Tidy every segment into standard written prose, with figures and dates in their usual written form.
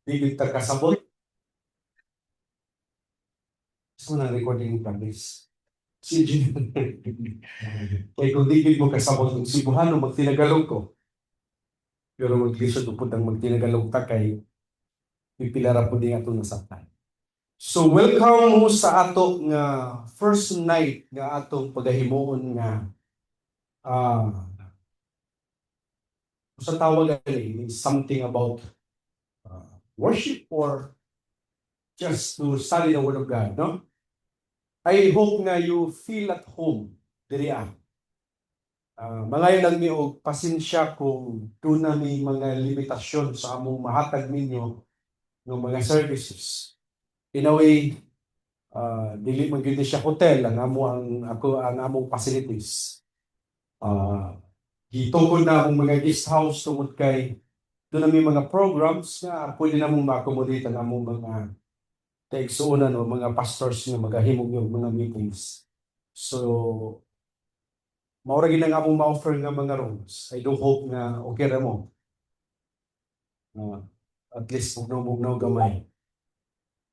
Di kita kasabot. Gusto na recording practice. Si Jim. Kaya kung di mo kasabot ng Cebuano, magtinagalog ko. Pero mag-lisod po ng magtinagalog ta kay pipilara po din ato nasaktan. So welcome mo sa ato nga first night nga atong pagahimuon nga sa tawag is something about worship or just to study the Word of God, no? I hope nga you feel at home diri mga lang mi og pasensya kung doon na may mga limitasyon sa among mahatag ninyo ng mga services. In a way, dili man gyud siya hotel ang among facilities. Gitugod na among mga guest house tungod kay doon na may mga programs nga pwede na mong ma-accommodate ang among mga taigsuunan o mga pastors nga magahimog yung mga meetings. So, maura ginang among ma-offer nga mga rooms. I do hope nga okay ra mo. At least bugnaw gamay.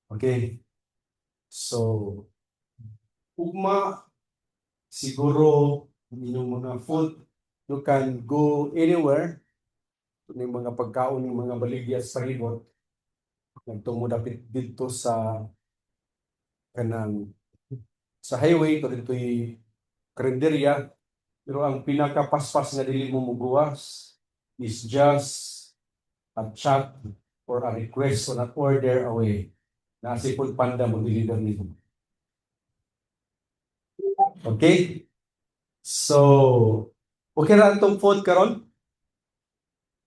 Okay? So, ugma, siguro, inyong mga food, you can go anywhere. Yung mga pagkaon, yung mga baligya sa ribot. Nagtungo dapit dito sa highway, to dito'y karinderya. Pero ang pinakapaspas nga dili mo mubuwas is just a chat or a request or an order away. Nasi Food Panda mo deliver nito. Okay? So, okay na itong food karon.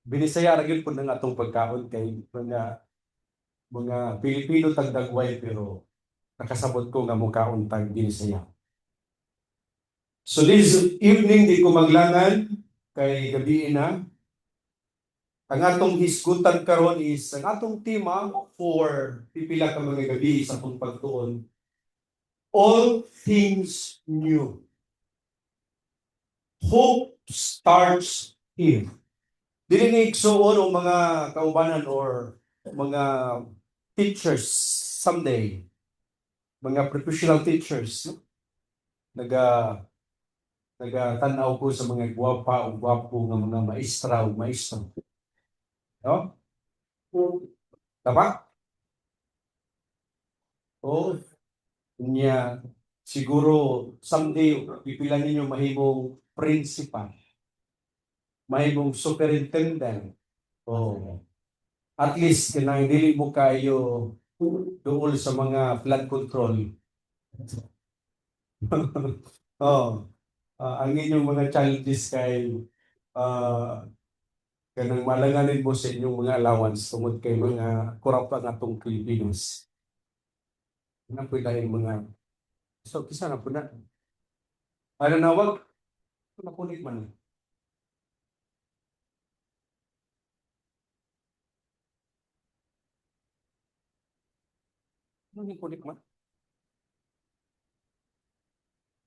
Binisaya ra gyud pud ng atong pagkaon kay mga Pilipino tagdagway pero nakasabot ko nga mukaon tag Binisaya. So this evening di ko maglangan kay gabi na. Ang atong hisgutan karon is ang atong tema for pipila ka mga gabi sa atong pagtuon. All things new. Hope starts here. Dili ni igsuon o mga kaubanan or mga teachers someday, mga professional teachers, nagatanaw ko sa mga gwapa o gwapo ng mga maestra o maestro. No? Tama? O, niya, siguro someday, pipila ninyo mahimong principal, mahimong superintendent, o at least kanang dili mo kayo doon sa mga flood control. Ang inyong mga challenges kay kanang malanganin mo sa inyong mga allowance tungod kay mga korap ang atong Pilipinos. Ano po dahil mga so kisa na po na. Ano na wag nakunik man. Ano kunik man?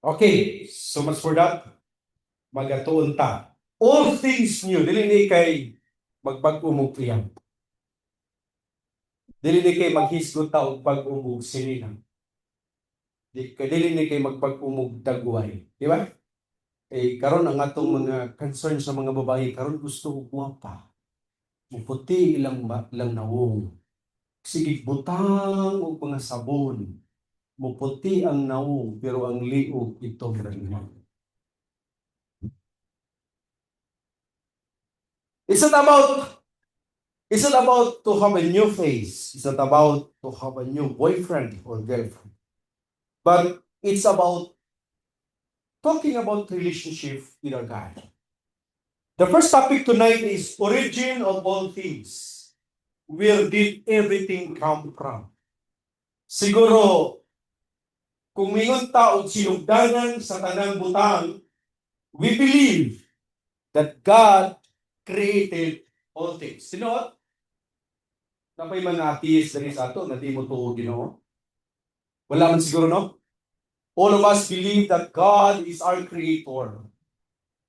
Okay, so much for that. Magatuon ta. All things new. Dili ni kay magbag-umog iyang. Dili ni kay maghisgot ta og pag-umog sininang. Dili ni kay magpag-umog dagway. Di ba? Karon ang atong mga concern sa mga babae, karon gusto og guwapa. Puti ilang nawong. Sige, butang og mga sabon. Muputi ang nawong, pero ang liog ito rangan. It's not about to have a new face. It's not about to have a new boyfriend or girlfriend. But it's about talking about relationship with our God. The first topic tonight is origin of all things. Where did everything come from? Siguro, kung mingon ta og sinugdanan sa tanang butang, we believe that God created all things. Sino? Napay mga atheist na rin sa ato, na di mo tuog, Ginoo. Wala man siguro, no? All of us believe that God is our creator.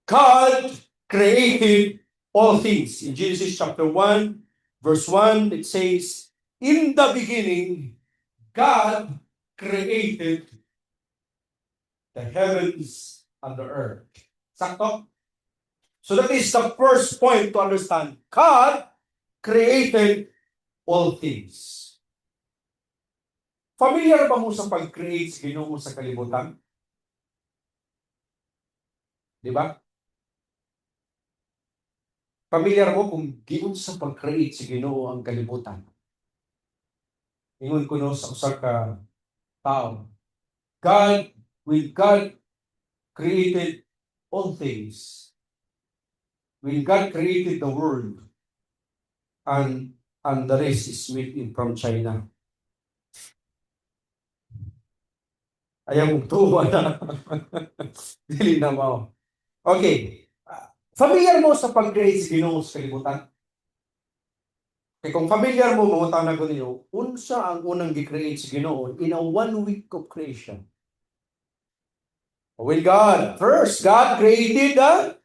God created all things. In Genesis chapter 1, Verse 1, it says, in the beginning, God created the heavens and the earth. Sakto? So that is the first point to understand. God created all things. Familiar ba mo sa pag-create sa Ginoo sa kalibutan? Di ba? Familiar mo kung giun sa pag-create sa Ginoo ang kalibutan. Ingon ko no sa usa ka tao. When God created all things, when God created the world, and the rest is made in from China. Ayaw mong tuwa na. Dili na mo. Okay. Familiar mo sa pag-create sa Ginoo sa kalibutan? Kaya kung familiar mo, mangutana ko ninyo, unsa ang unang gi-create sa Ginoo in a 1 week of creation? With God. First, God created the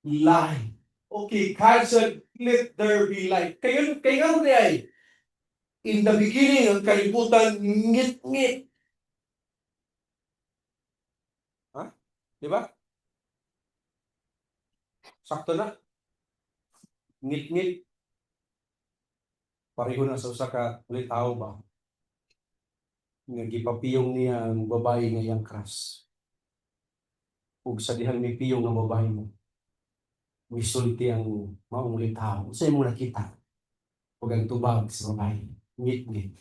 light. Okay, God said, let there be light. Kaya nga ay, in the beginning, ang kalibutan, ngit-ngit. Ha? Di ba? Sakto na. Ngit-ngit. Pareho na sa usa ka ulit tao ba? Nga gipapiyong niya ang babae nga iyang crush. Ug sa dihang may piyong ng babae mo, misulti ang maong ulit tao. Sa imo nakita. Ug ang tubag sa babae. Ngit-ngit.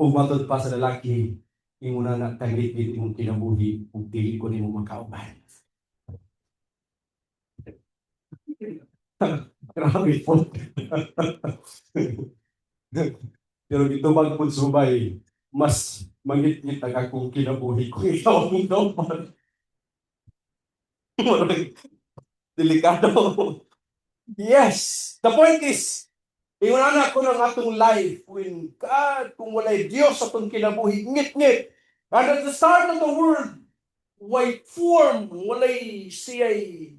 Umatod pa sa lalaki, imo na nakaglit-glit imong kinabuhi, ug dili ko nimo makauban. Grabe po. Pero dito magpunsubay, mas mangit-ngit ang akong kinabuhi kung ikaw ang kauban. Delikado. Yes! The point is, iunanan ko ng atong life when God, kung walay Diyos sa itong kinabuhi, ngit-ngit. And at the start of the world, white form, wala siya'y,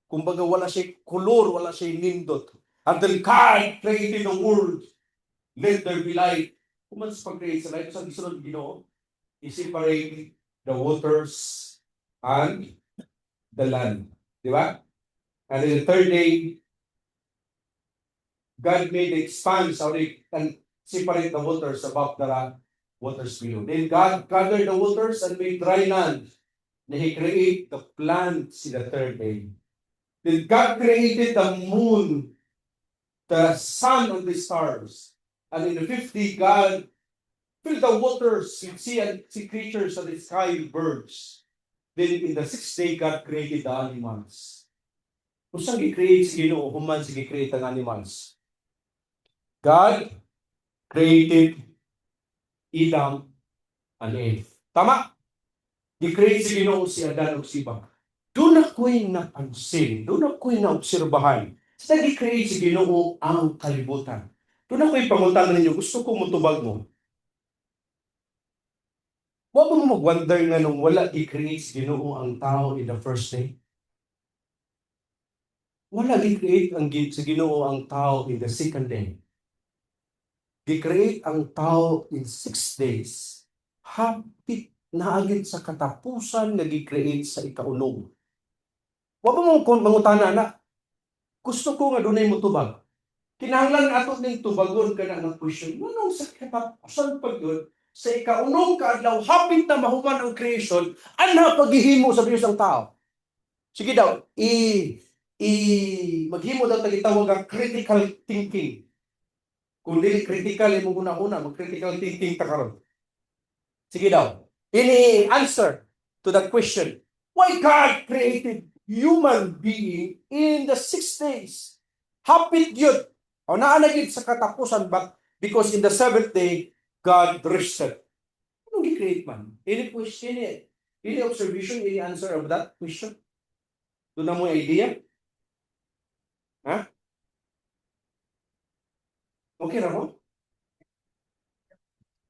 kumbaga wala siya'y kulor, wala siya'y nindot. Until God created the world, let there be light. Kung man sa pag-create sa light, sa gisunod Ginoo, i-separate the waters and the land. Di ba? And then the third day, God made the expanse and separate the waters above the waters below. Then God gathered the waters and made dry land. Then He created the plants in the third day. Then God created the moon, the sun, and the stars. And in the fifth day, God filled the waters with sea creatures and the sky with birds. Then in the sixth day, God created the animals. Kung saan gi-create si Ginoo, human si gi-create ang animals. God created Adam and Eve. Tama? Gi-create si Ginoo si Adan ug si Eva. Doon ako'y napansin, doon ako'y naobserbahan. Sa gi-create si Ginoo ang kalibutan. Doon ako'y panguntan ninyo, gusto ko mutubag mo. Wa ba mo mag-wonder nga nung wala gi-create si Ginoo ang tao in the first day? Wala gi-create si Ginoo ang tao in the second day. Gi-create ang tao in 6 days. Hapit na agad sa katapusan nga gi-create sa ikaunom. Wa ba mo mangutana na, gusto ko nga dunay mo tubag. Kinahanglan ato ning tubagon kana ng question. Nganong sa katapusan pag yun, sa ikaunom kaadlaw hapit na mahuman ang creation, ana paghihimo sa Dios ang tao. Sige daw, maghimo daw tagitawag ang critical thinking. Kung dili critical imong una-una, mag-critical thinking ta karon. Sige daw. Ini answer to that question. Why God created human being in the 6 days? Hapit yun. O naanagid sa katapusan, but because in the 7th day, God rested. Anong gi-create man? Any question, any observation, any answer of that question? Doon na mo idea? Ha? Okay na mo?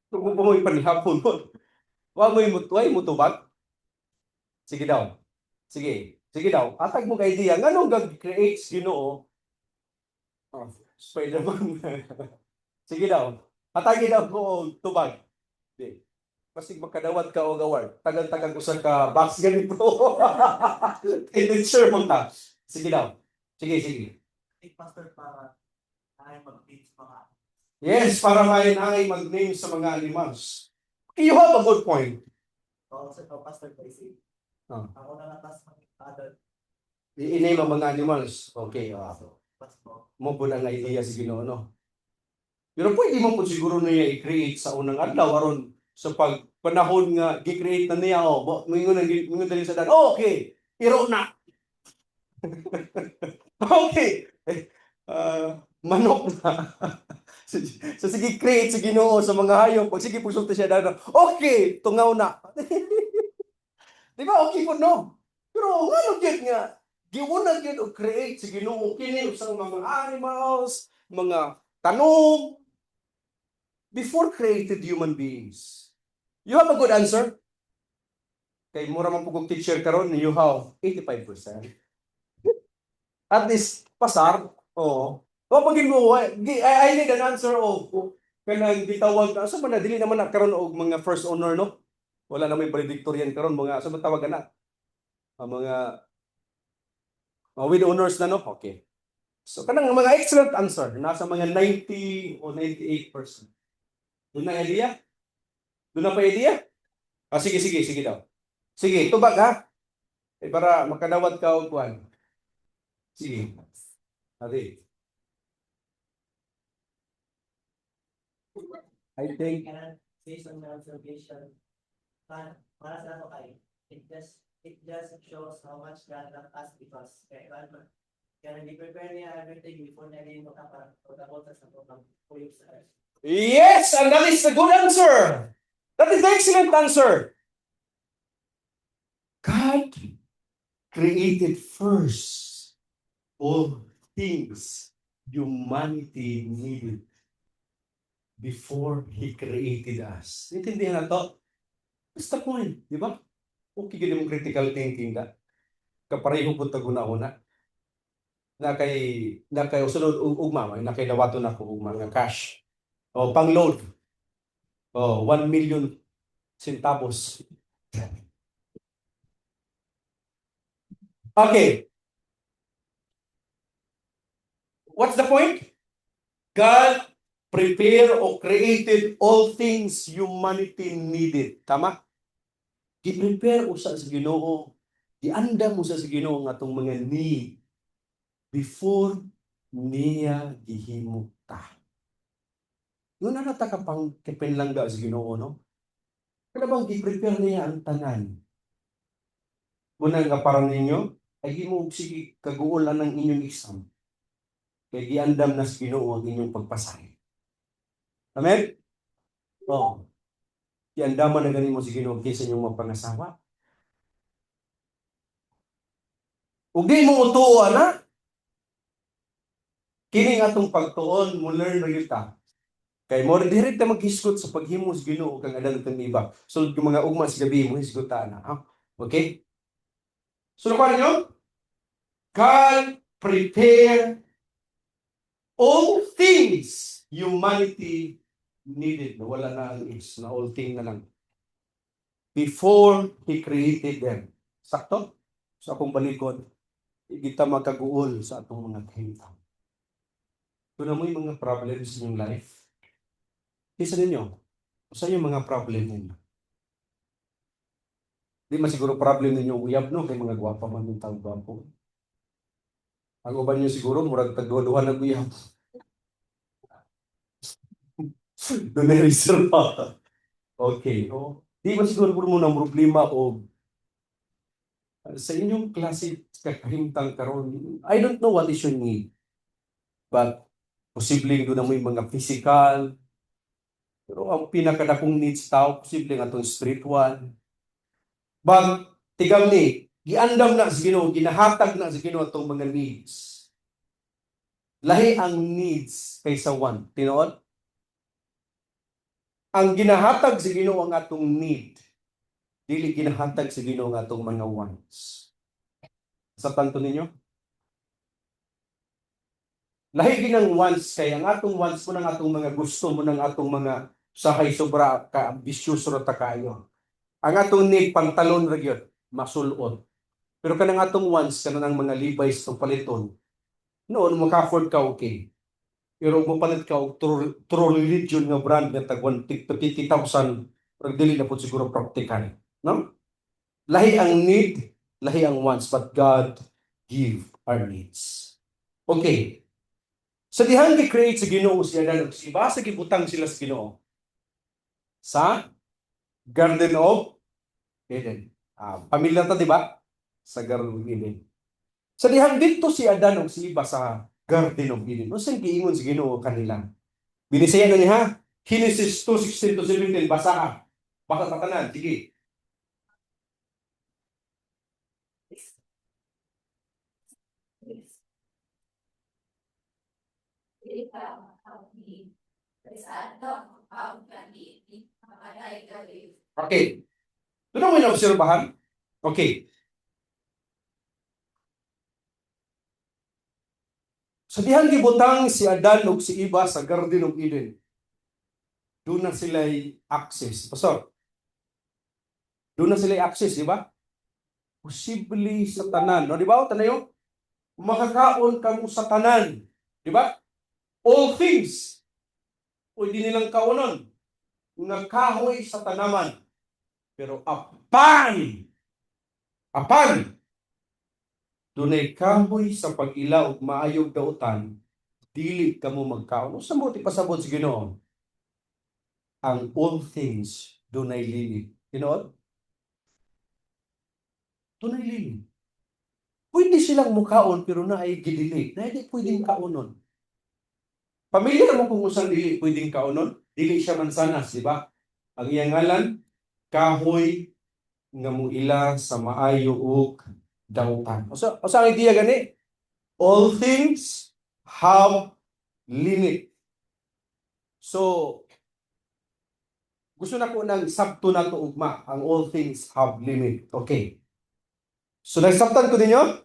Kung mo mo ipanihapon mo. Wa mo tubag? Sige daw. Sige. Sige daw, atag mo ka idea. Nganong gag-create Ginoo? Oh, Spider-Man. Sige daw. Atagi daw ko og tubag. Di. Basig makadawat ka og award. Tagang-tagang usan ka box ganito. Sure mo ta. Sige daw. Sige, sige. Pastor para ay mag-teach mga Yes, para mahinangay mag-name sa mga animals. You have a good point. also pastor pa isip. Oh. Ako na natas mga adult I-name ang mga animals. Okay. pastor. Mo po ang idea si Ginoo, no? Pero pwede mo po siguro niya i-create sa unang adlaw aron sa pag panahon nga gi-create na niya mingon dali sa dan. Oh, okay. Iro na. Okay. Manok na. So sige create si Ginoo sa mga hayop. Pag sige pusulti siya dan. Okay, tungaw na. Di ba okay po no? Pero ano gyud nga giuna gyud og create si Ginoo kini usang mga animals, mga tanom, before created human beings. You have a good answer? Kay mura man pugog teacher karon, you have 85%. At least pasar. Oo. O pag mo, I need an answer of kanang gitawag na sa man dili naman na karon og mga first honor no. Wala na may valedictorian karon mga sa tawag na. Ang mga with honors na no. Okay. So kanang mga excellent answer nasa mga 90 o 98%. Doon na idea? Doon na pa idea? Sige, sige, sige daw. Sige, tubag ha. Para makadawat ka og kuan. Sige. Adi. I think Based on my observation, para sa ako ay it just shows how much God loved us because kaya nag-prepare niya everything before na rin mo ka para pag-abot sa pag puyog sa earth. yes, and that is the good answer. That is the excellent answer. God created first all things humanity needed before He created us. Intindihan na to? What's the point? Di ba? Okay, ganun yung critical thinking ka. Kapareho po taguna-una. Na kay usunod ugma, na kay dawaton ako ugma nga cash. O pang-load. O 1 million centavos. Okay. What's the point? God prepared or created all things humanity needed. Tama? Gi-prepare usa sa Ginoo. Giandam usa sa Ginoo nga atong mga need before niya gihimo ta. Yun na nata ka pang kipinlangga sa Ginoo, no? Kada bang gi-prepare niya ang tanan. Muna nga para ninyo, ay himo sige kaguulan ng inyong exam. Kay giandam na sa Ginoo ang inyong pagpasay. Amen? Oh. Giandaman na ganin mo sa Ginoo kaysa inyong mapangasawa. Ug di mo utuo na, kining atong pagtuon mo learn ra gyud ta. Kay mo direkta maghisgot sa paghimo sa Ginoo kang adal kang iba. So yung mga ugma sa gabi mo hisgot ta na. Okay? So nakuha niyo? God prepare all things humanity needed. Wala na ang is na all thing na lang. Before He created them. Sakto? Sa akong balikod, kita magkaguol sa atong mga kahintang. Kung na mo yung mga problems in your life, isa ninyo, sa yung mga problem ninyo. Di man siguro problem ninyo uyab no, kay mga gwapa man yung tao gwapo. Ang uban nyo siguro, murag tagduha-duha na uyab. Doon na reserve pa. Okay. Oh. Di man siguro po mo ng problema o sa inyong klase kahimtang karon. I don't know what is your need. But posibleng doon na mo yung mga physical. Pero ang pinakadakong needs tao, posibleng atong spiritual. But tigam ni, giandam na sa Ginoo, ginahatag na sa Ginoo atong mga needs. Lahi ang needs kaysa one. Tinuod? Ang ginahatag sa Ginoo ang atong need. Dili ginahatag sa Ginoo ang atong mga wants. Sa tanto ninyo? Lahi ginang wants kay ang atong wants mo ng atong mga gusto mo ng atong mga sahay sobra ka ambisyoso ra ta kayo. Ang atong need pantalon ra gyud masulod. Pero kanang atong wants kanang mga Levi's tong paliton. Noon maka-afford ka okay. Pero mo palit ka og true religion nga brand nga tag 150,000 pero dili na pud siguro practical, no? Lahi ang need, lahi ang wants, but God give our needs. Okay. Sa dihang gi-create sa Ginoo si Adan ug si Eva, sa gibutang sila sa Ginoo. Sa Garden of Eden. Pamilya ta, di ba? Sa Garden of Eden. Sa dihang dito si Adan ug si Eva sa Garden of Eden. Unsay giingon si Ginoo kanila? Binisaya na niya ha. Genesis 2:16 to 17 basa ka. Baka tatanan, sige. Okay. Doon mo na-obserbahan? Okay. Sa dihang gibutang si Adan ug si Eva sa Garden of Eden, doon na sila'y access. Pastor, doon na sila'y access, di ba? Posible sa tanan. No, di ba? Tanayo, makakaon ka mo sa tanan. Di ba? All things, pwede nilang kaunon. Nga kahoy sa tanaman. Pero apan, dunay kahoy sa pag-ilaw ug maayog dautan, dili ka mo magkaon. Sa mo ti pasabot si Ginoo? Ang all things dunay limit. Tinuod? Dunay limit. Pwede silang mukaon pero na ay gidili. Na hindi pwedeng kaunon. Pamilyar mo kung usang dili pwedeng kaunon? Dili siya mansanas, di ba? Ang iyang ngalan, kahoy nga muila sa maayo ug dautan. O sa ang idea gani? All things have limit. So, gusto na ko ng sabto na to ugma. Ang all things have limit. Okay. So, nagsabtan ko ninyo?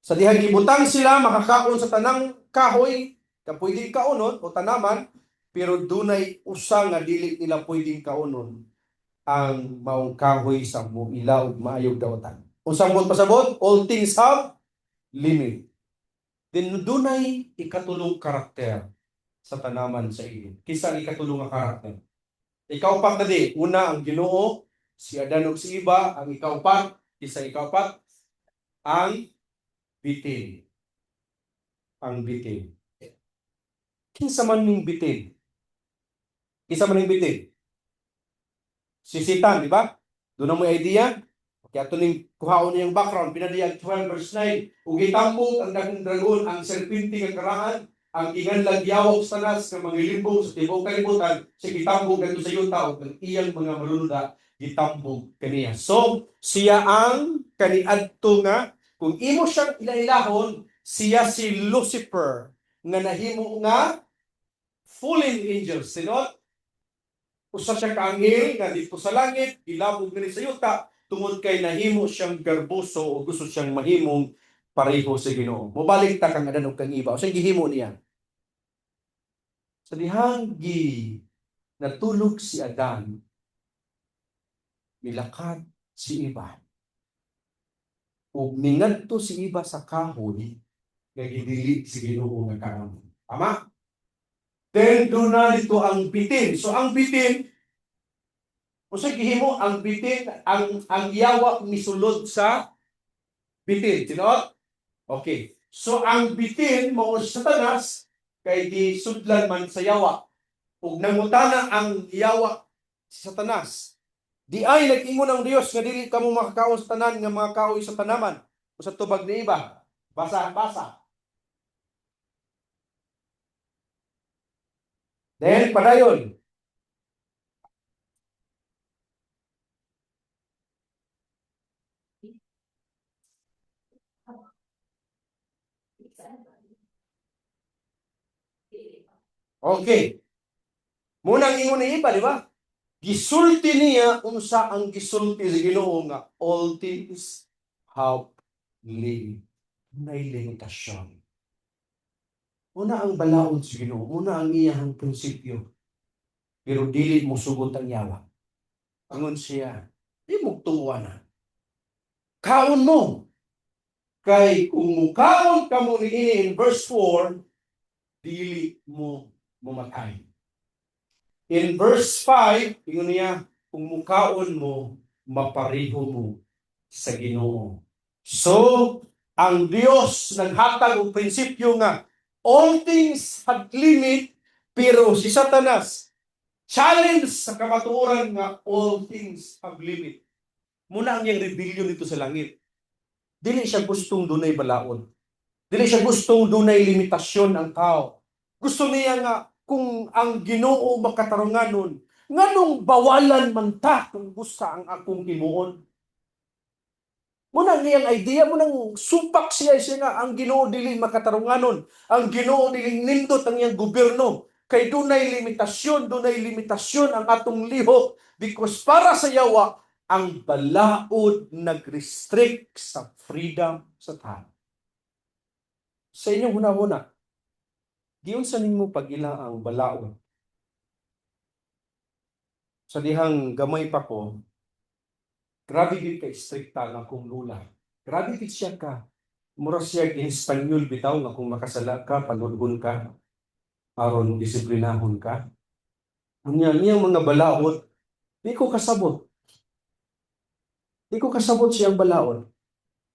Sa dihang gibutang sila, makakaon sa tanang kahoy, ka pwedeng kaunon o tanaman, pero dunay usa nga dili nila pwedeng kaunon ang maong kahoy sa ilaw ug maayog dautan. Unsang mo pasabot? All things have limit. Then dunay ikatulong karakter sa tanaman sa iyo. Kisa ikatulong nga karakter. Ikaw pa tadi, una ang Ginoo, si Adan ug si Eva, ang ikaw pa, ang bitin. Ang bitin. Kinsa man ning bitin? Kinsa man ning bitin? Si Satan, di ba? Doon mo idea? Kaya ito ning kuhaon niyang background, pinadiyag 12 verse 9. Ug gitambog ang daghang dragon, ang serpente nga karahan, ang inganlag yawok sa tanas nga mga limbong sa tibuok kalibutan, si gitambog kadto sa yuta ug ang iyang mga maluluda gitambog kaniya. So, siya ang kaniadto nga kung imo siyang ilailahon, siya si Lucifer nga nahimo nga fallen angel. Sinot? Usa siya ka anghel nga dito sa langit, ilabog kani sa yuta, tungod kay nahimo siyang garbuso o gusto siyang mahimong pareho sa Ginoo. Mobalik ta kang Adan ug kang Eva. O siyang gihimo niya. Sa dihang natulog si Adan, milakad si Eva. Ug ningadto si Eva sa kahoy nga gidili si Ginoo nga karon. Tama? Then doon na dito ang bitin. So ang bitin, usa gihimo ang bitin, ang yawa misulod sa bitin. Tinuod? Okay. So ang bitin mo sa Satanas kay gisudlan man sa yawa. Ug nangutana ang yawa sa Satanas. Di ay nag-ingon ang Dios nga dili kamo makakaon sa tanan nga mga kahoy sa tanaman o sa tubag ni iba. Basa. Then padayon. Okay. Munang ingon ni iba, di ba? Gisulti niya unsa ang gisulti sa Ginoo nga all things have May limitasyon. Una ang balaod sa Ginoo, una ang iyang prinsipyo. Pero dili mo sugot ang yawa. Angon siya, di mo tuwa na. Kaon mo. Kay kung mukaon ka mo ni in verse 4, dili mo mamatay. In verse 5, ingon niya, kung mukaon mo, mapariho mo sa Ginoo. So, ang Dios naghatag og prinsipyo nga all things have limit, pero si Satanas challenge sa kamatuoran nga all things have limit. Muna ang iyang rebellion dito sa langit. Dili siya gustong dunay balaod. Dili siya gustong dunay limitasyon ang tao. Gusto niya nga kung ang Ginoo makatarunganon, nganong bawalan man ta kung gusta ang akong himuon. Muna niyang idea mo nang sumpak siya nga ang Ginoo dili makatarunganon, ang Ginoo dili nindot ang iyang gobyerno. Kay dunay limitasyon ang atong lihok because para sa yawa ang balaod nag-restrict sa freedom sa tao. Sa inyong hunahuna, giyon sa nimo pag-ila ang balaod. Sa dihang gamay pa ko, grabe gid ka strikta nga akong lula. Grabe gid siya ka. Mura siya in Espanyol bitaw nga kung makasala ka, panudhon ka, aron disiplinahon ka. Niyang mga balaod, di ko kasabot. Di ko kasabot siyang balaod.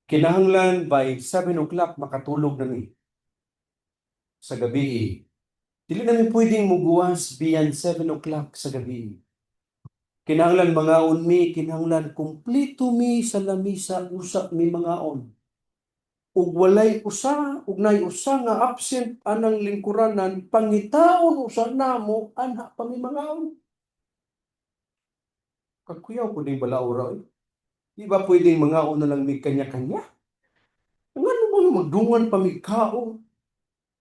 Kinahanglan by 7 o'clock makatulog na ni sa gabi. Dili namin pwedeng muguwas beyond 7 o'clock sa gabi. Kinahanglan mga unmi, kinahanglan kumpleto mi sa lamisa, usap mi mga on. Ug walay usa, ug nay usa nga absent anang lingkuranan, pangitaon usa namo anha pa mi mga on. Kakuyaw ko din balaura. Di ba pwedeng mga on na lang mi kanya-kanya? Ngano mo magdungan pa mi kao?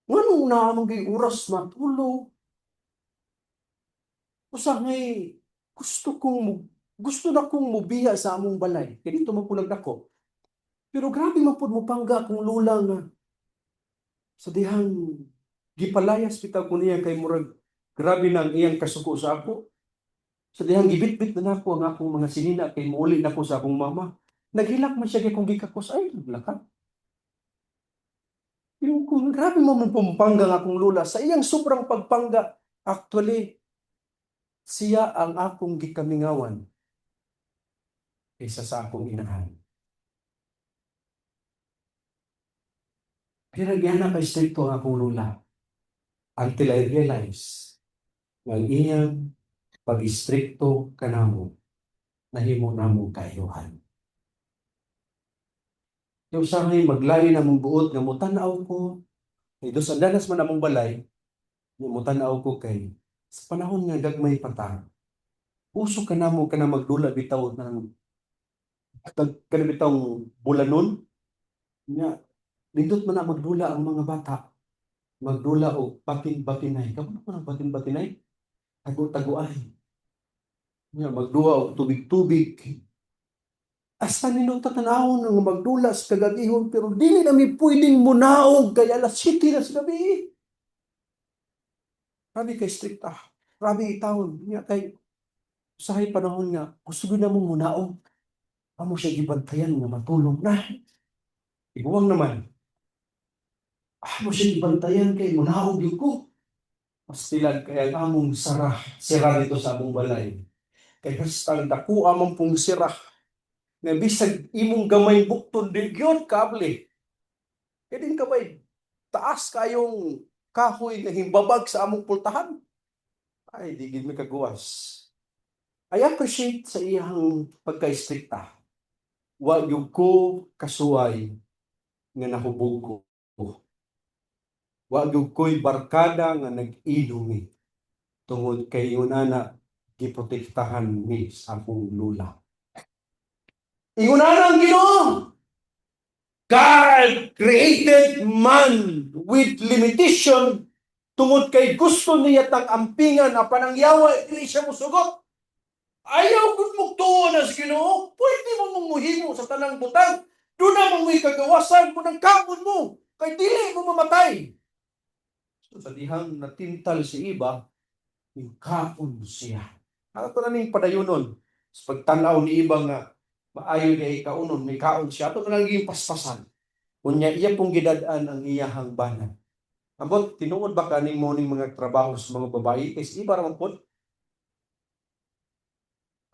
Ngano na among oras matulog? Usa ngay gusto na kong mubiya sa among balay. Kaya dito magpulag ako. Pero grabe man po mo pangga kung lula nga. Sa dihang gipalayas bitaw ko niya kay murag grabe nang iyang kasuko sa ako. Sa dihang gibitbit na nako ang akong mga sinina kay muuli na ko sa akong mama. Naghilak man siya kay kung gikakos ay lakat. Yung kung grabe mo man pumpangga nga akong lula sa iyang sobrang pagpangga. Actually, siya ang akong gikamingawan kaysa sa akong inahan. Pero yan na ka-stricto ang akong lula. Until I realize na iyang pag-stricto ka namo, nahimo namo kaayuhan. Yung sa ngay maglayo na mong buot nga mutanaw ko, kay dos andanas man among balay, mutanaw ko kay sa panahon nga gagmay patang. Uso ka namo ka na magdula bitaw ng kana bitaw bulanon. Nya nindot man na magdula ang mga bata. Magdula og batin-batinay. Kamu ko ng batin-batinay? Tago-taguay. Nya magduwa og tubig-tubig. Asa ninong tatanawon nga magdulas kagabihon pero dili na mi pwedeng munaog kay alas 7 na sa gabi. Grabe kay strikta. Grabe itawon. Nya kay usahay panahon nga gusto na mong munaog. Amo siya gibantayan nga matulog na. Iguwang naman. Amo siya gibantayan kay munaog yun ko. Pastilan kaya ang among sira dito sa among balay. Kay hastang dako among pong sira. Nga bisag imong gamay bukton di gyud kable. Kaya din ka ba'y taas kayong kahoy nga himbabag sa among pultahan. Ay, di gid mi kaguwas. I appreciate sa iyang pagka-strikta. Wa gyud ko kasuway nga nahubog ko. Wa gyud ko'y barkada nga nag-inumi tungod kay unana giprotektahan mi sa akong lula. Ingunana ang Ginoo. God created man with limitation tungod kay gusto niya tang ampingan na panangyawa dili siya musugot. Ayaw gud mo tuon as Ginoo. Pwede mo mong muhimo sa tanang butang. Doon na mo'y kagawasan mo ng kaon mo. Kay dili mo mamatay. So, sa dihang natintal si iba, yung kaon siya. Ato na ning padayunon. Sa pagtanaw ni iba nga, maayo niya ikaunon, may kaon siya. Ato na naging paspasan. Kunya iya pong gidadaan ang iyahang banat. Abot, tinuod ba kaning mo ning mga trabaho sa mga babae? Kasi iba raman po.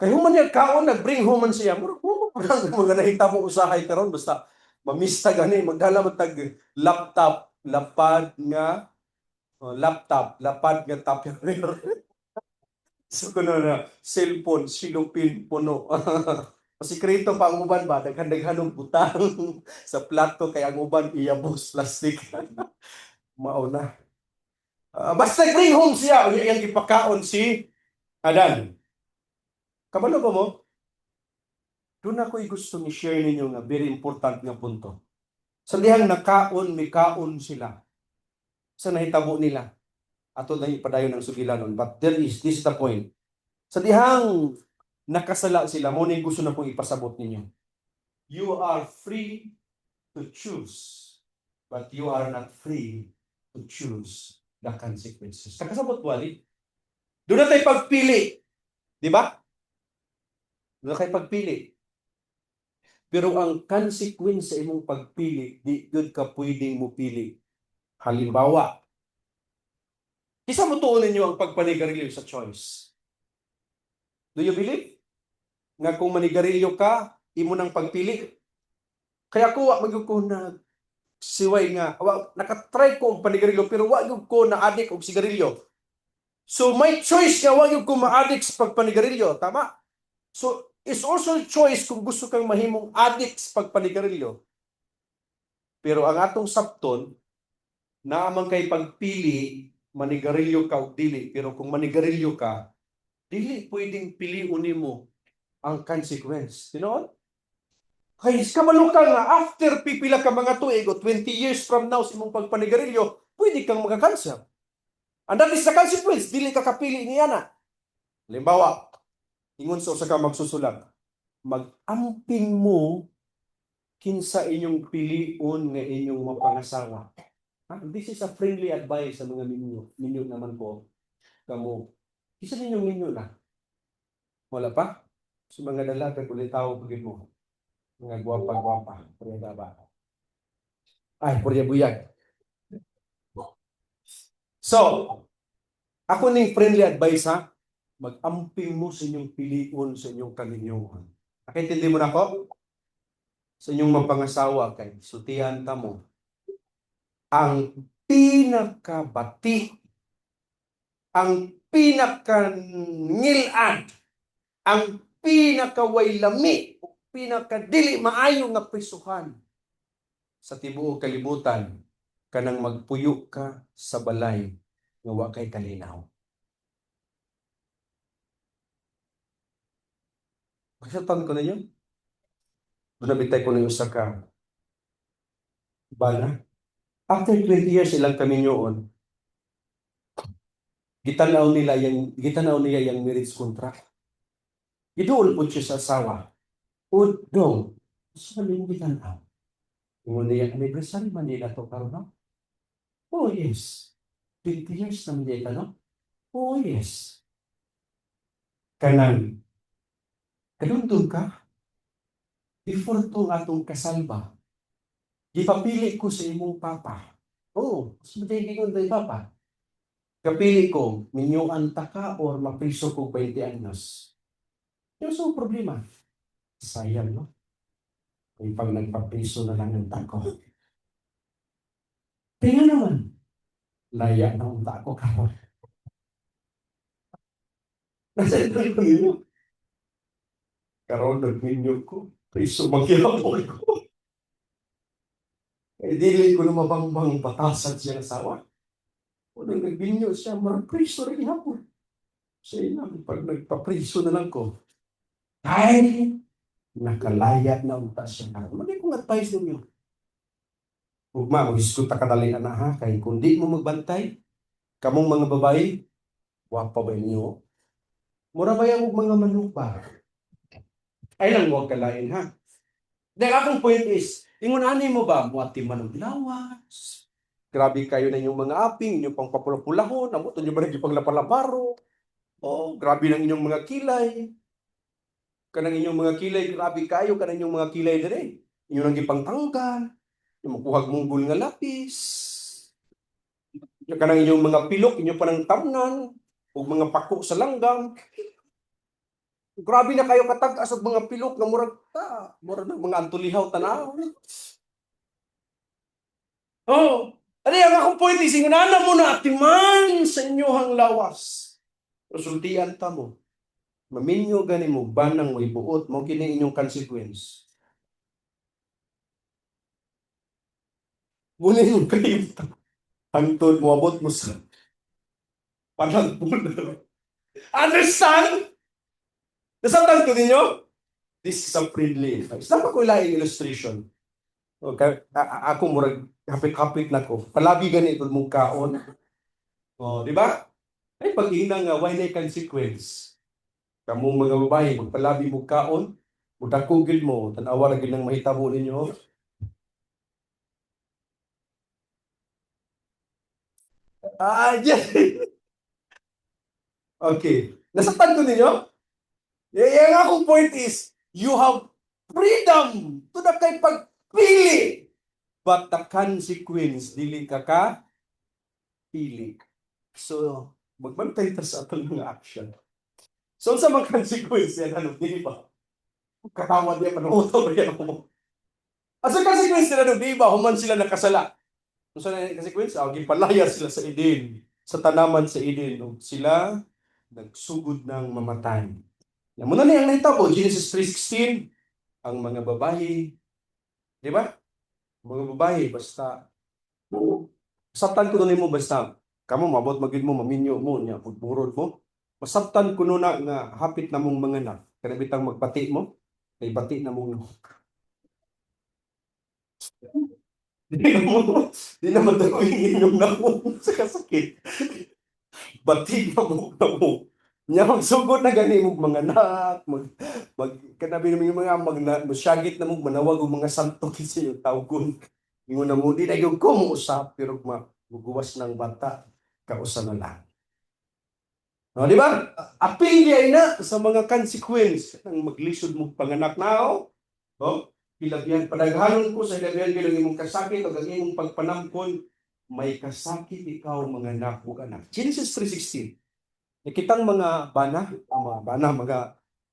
Kaya human niya kaon, nag-bring home man siya. Mura po, parang mga nahitabo usahay karon basta mamista gani, magdala man tag laptop, lapad nga tupperware. So kuno na, cellphone, silupin, puno. Sikreto pa ang uban ba, daghan-daghanong butang sa plato kay ang uban iyabos plastic. Mao na. Basta bring home siya, unya yang ipakaon si Adan. Kabalo ba mo? Doon ako'y gusto ni share ninyo nga very important nga punto. Sa dihang nakaon, may kaon sila. Sa nahitabo nila. Ato na ipadayon ng sugilanon. But this is the point. Sa dihang nakasala sila, mo na gusto na pong ipasabot ninyo. You are free to choose, but you are not free to choose the consequences. Nakasabot wali. Doon na tayo pagpili. Di ba? Doon na tayo pagpili. Pero ang consequence sa imong pagpili, di yun ka pwedeng mo pili. Halimbawa, isa mo tuon ninyo ang pagpanigarilyo sa choice. Do you believe? Nga kung manigarilyo ka, imo nang pagpili. Kaya ko, wag ko na siway nga, nakatry ko ang panigarilyo, pero wag ko na adik og sigarilyo. So, may choice nga, wag ko ma-addict sa pagpanigarilyo. Tama? So, it's also a choice kung gusto kang mahimong addict sa pagpanigarilyo. Pero ang atong sapton, naamang kay pagpili, manigarilyo ka o dili. Pero kung manigarilyo ka, dili pwedeng piliun nimo ang consequence. You know? Kaya kabalo ka nga, after pipila ka mga tuig o 20 years from now sa imong pagpanigarilyo, pwede kang magka-cancer. And that is the consequence. Dili ka kapili niya na. Halimbawa, ingon sa usa ka magsusulat, mag-amping mo kinsa inyong piliun nga inyong mapangasawa. This is a friendly advice sa mga minyo naman po. Kamo, isa ninyong minyo na. Wala pa? Sa mga dalaga, kulit tao pagin mo. Mga gwapa-gwapa. Purya ba? Ay, purya buyag. So, ako ning friendly advice ha, mag-amping mo sa inyong piliun sa inyong kalinyuhan. Nakintindi mo na ako? Sa inyong mapangasawa kay sutihan ta mo. Ang pinakabati, ang pinakangilad, ang pinakawaylami, pinakadili maayo nga prisuhan sa tibuok kalibutan kanang magpuyo ka sa balay nga wa kay kalinaw. Kasatan ko ninyo? Nabitay ko na yung usa ka bana. After 20 years ilang kami noon, gitanaw niya yung marriage contract. Idool po siya sa asawa. Udong, sabi mo gitanaw. Ingon niya, anniversary man nila to karon no? Oh yes. 20 years na nila no? Oh yes. Kanang, kadungdong ka, before tong atong kasal ba, gipapili ko sa imong papa. Oh, sabi ko tayo papa. Kapili ko, minyuan ta ka or mapriso ko 20 anyos. Yung so problema. Sayang, no? Kung pag nagpapriso na lang ng tako. Kaya naman, laya na ang tako ka. Nasa ito ko ninyo. Karoon nagminyo ko. Priso magkilapol ko. Eh, dili ko na mabangbang batasan siya ng asawa. Kung nagbinyo siya, marang-priso rin hapon. Sa inang, pag nagpapriso na lang ko, ay, nakalaya na unta siya. Mali kong advice ninyo. Ugma, mag-iskuta ka dali na ha, kaya kung di mo magbantay, kamong mga babae, wapa ba niyo? Mura ba yung mga manok ba? Ay lang huwag kalain ha. Then akong point is, ingon ani mo ba, muati man og lawas. Grabe kayo na inyong mga aping, inyong pang papulahon, amo to nyo ba nagipang lapalabaro? Oh, grabe ng inyong mga kilay. Kanang inyong mga kilay, grabe kayo, kanang inyong mga kilay dire. Inyo nang gipangtanggal, yung makuhag munggol nga lapis. Kanang inyong mga pilok, inyo pa nang tamnan, o mga pako sa langgam. Grabe na kayo katag-as og mga pilok nga murag ng mga antulihaw tanaw. Oh, ano yung akong point is, ingunana mo na atiman sa inyohang lawas. Resultian ta mo. Maminyo gani mo, banang mo ibuot mo, kini inyong consequence. Muna yung kayo, hangtod mo, abot mo sa panagpunan. Understand? Nasabtan ko ninyo? This is a friendly advice. Dapat ko ilaing illustration. Okay, ako murag hapit-hapit na ko. Palabi ganito mong kaon. Oh, di ba? Ay pag-ina nga why na consequence. Kamong mga babae magpalabi mo kaon, mudakugid mo, tan-awa ra gid nang mahitabo ninyo. Yes. Okay. Nasaktan ko ninyo? Yung akong point is, you have freedom to na kay pagpili. But the consequence, dili ka pili. So, magbantay ta sa atong mga action. So, sa mga consequence yan, ano, di ba? Katawa niya, panunguto niya mo. As a consequence nila, ano, di ba? Human sila nakasala. So, sa consequence, gipalaya sila sa Eden. Sa tanaman sa Eden. O, sila nagsugod ng mamatay. Yan, muna na yung nahitabo, Genesis 3:16, ang mga babae, di ba? Mga babae, basta, sabtan ko nun mo, basta, kamo, mabot magid mo, maminyo mo, niya, pagburod mo. Masabtan ko nun na, nga, hapit na mong mga anak, kaya bitang magpati mo, kay bati na mong, di na mo, di na madaling inyong nakong sa kasakit. Bati na mo. Nya magsugod na gani mong mga anak, kanabi namin yung mga masyagit na mong manawag og mga santo kinsa yung tawgon. Ingon na mo di na yung kumuusap pero maguguwas ng bata kausa na lang. No, di ba? Apil diay na sa mga consequence ng maglisod mo panganak na oh. Ilagyan padaghanon ko sa ilagyan gyud imong kasakit o ang imong pagpanamkon may kasakit ikaw mga anak ug anak. Genesis 3:16. Nakitang mga bana,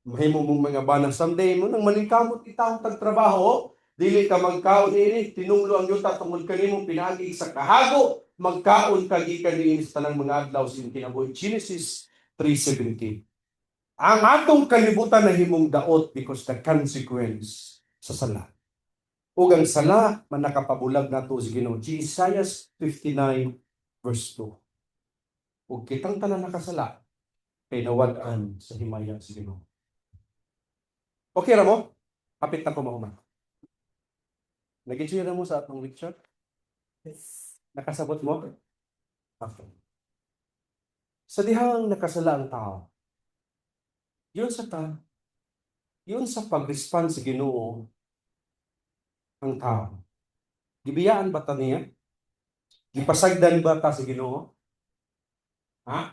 mahimo mong mga bana someday mo nang malingkamot itaw tagtrabaho, dili ka magkaon ini, tinunglo ang yuta tungod kanimo pinagi sa kahago, magkaon ka gikan diin sa tanang mga adlaw sin kinabuhi. Genesis 3:17. Ang atong kalibutan na himong daot because the consequence sa sala. Ug ang sala man nakapabulag nato sa Ginoo. Isaiah 59:2. Ug kitang tanan nakasala kay nawad-an sa himaya sa Ginoo. Okay ra mo? Kapit na ko mahuman. Nag-enjoy na mo sa atong lecture? Nakasabot mo? Okay. Sa dihang nakasala ang tao, yun sa pag-respond sa Ginoo ang tao. Gibiyaan ba ta niya? Gipasagdan ba ta sa Ginoo? Ha?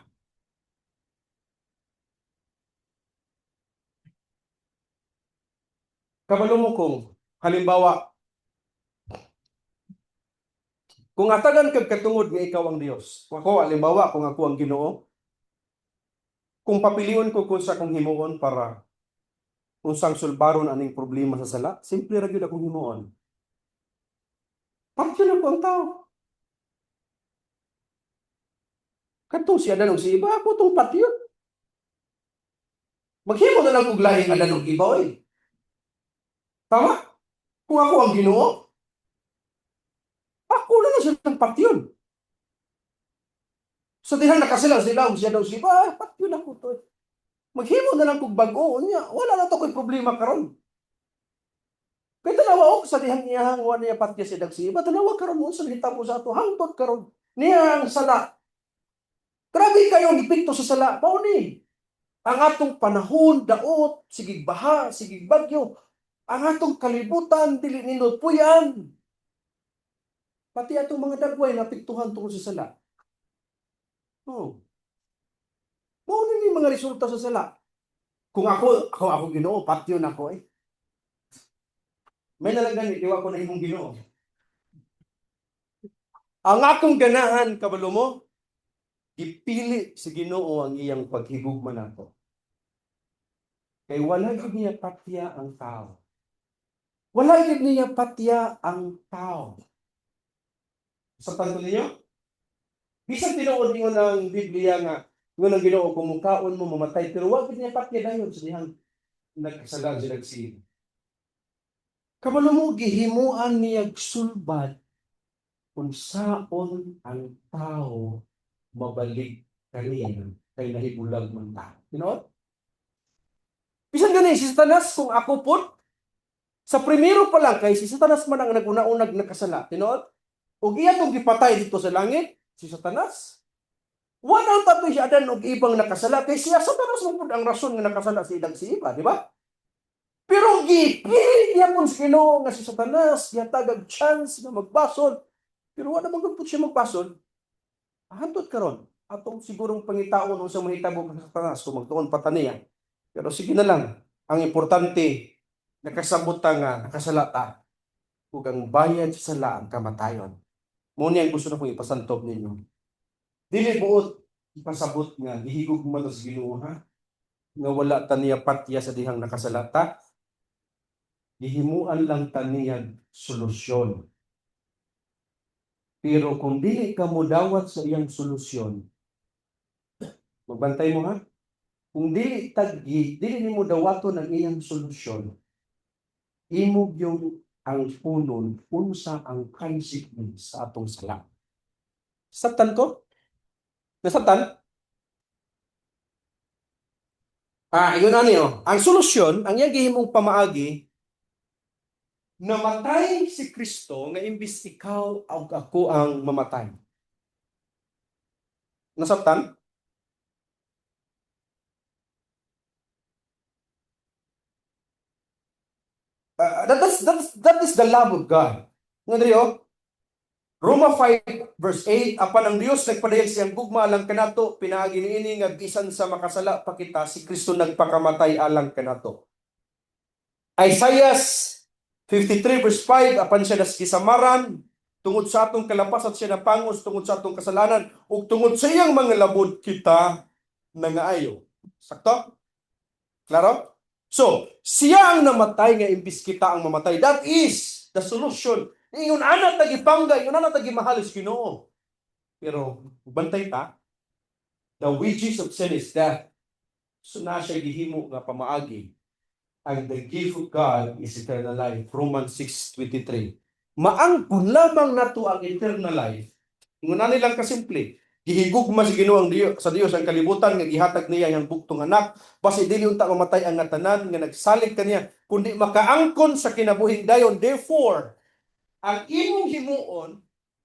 Kabalo mo kung halimbawa kung atagan kag katungod nga ikaw ang Dios. Ako halimbawa kung ako ang Ginoo, kung papilion ko kung sa kong himuon para unsang sulbaron aning problema sa sala, simple ra gyud akong himuon. Patyon ako ang tao. Katong si Adan og si iba, ako tong patyon. Maghimo na lang og lahing Adan og iba oy. Tama? Kung ako ang Ginoo, ako na silang patyon. Sa dihang nakasala sila og si Adan og si iba, patyon ako to. Maghimo na lang kog bag-o niya. Wala na to koy problema karon. Kay tanawa og sa dihang iyang wa niya patya si Adan si iba, tanawa karon mo sa hitabo sa ato hangtod karon. Niya ang sala. Grabe kayo gipikto sa sala. Mao ni ang atong panahon, daot, sigig baha, sigig bagyo, Ang atong kalibutan, dili nindot puyan. Pati atong mga dagway, napiktuhan tungkol sa sala. Oh. Mao ni mga resulta sa sala. Kung ako Ginoo, patyon ako eh. May nalagani, diwa ko na imong Ginoo. Ang akong ganahan, kabalo mo, ipili sa Ginoo ang iyang paghigugma nako. Kay wala gid niya patya ang tao. Wala gid niya patya ang tao. Sa tanto ninyo, bisan tinuod niyo ng Biblia nga ngon ang Ginoo kung mukaon mo mamatay pero wa gid niya patya dayon sa dihang nagkasalag sila si. Kabalo mo gihimuan niya sulbad kung saon ang tao mabalik kaniya kay nahibulag man ta. You know? Bisan gani si Satanas kung ako po sa primero pa lang kay si Satanas man ang naguna-unag nakasala. Tinuod? Ug iya tong gipatay dito sa langit si Satanas. Wala pa siya adan og ibang nakasala kay siya Satanas mo pud ang rason nga nakasala si idag si Eva, di ba? Pero gipili niya mo sa Ginoo nga si Satanas, gihatag chance na magbasol. Pero wala man gud siya magbasol. Hantod karon, atong sigurong pangitaon sa mahitabo sa Satanas kung magtuon pa taniya. Pero sige na lang, ang importante nakasabot ta nga nakasala ta ug ang bayad sa sala ang kamatayon. Mo ni ang gusto na kong ipasantob ninyo. Dili buot ipasabot nga gihigog mo sa Ginoo ha nga wala ta niya patya sa dihang nakasala ta. Gihimuan lang ta niya solusyon. Pero kung dili ka mo dawat sa iyang solusyon, magbantay mo ha. Kung dili nimo dawaton ang iyang solusyon, imo yung ang punon unsa ang consequence sa atong sala. Saktan ko? Nasaktan? Yun ani oh. Ang solusyon, ang iyang gihimong pamaagi, namatay si Kristo nga imbis ikaw o ako ang mamatay. Nasaktan? That is the love of God. Nga diri oh, Roma 5 verse 8, apan ang Dios nagpadayag siyang gugma alang kanato, pinaagi niini nga bisan sa makasala pa kita, si Kristo nagpakamatay alang kanato. Isaiah 53 verse 5, apan siya naskisamaran tungod sa atong kalapas at siya napangos tungod sa atong kasalanan ug tungod sa iyang mga labod kita nangaayo. Sakto? Klaro? So, siya ang namatay nga imbis kita ang mamatay. That is the solution. Ingon anak tagipangga, ingon anak tagimahalis Ginoo. Pero bantay ta, the wages of sin is death. So na siya gihimo nga pamaagi. And the gift of God is eternal life. Romans 6:23. Maangkon lamang nato ang eternal life. Ingon na nilang kasimple. Gihigugma si Ginoo ang Dios sa Dios ang kalibutan nga gihatag niya yang buktong anak basi dili unta mamatay ang tanan nga nagsalig kaniya kundi makaangkon sa kinabuhing dayon. Therefore, ang imong himuon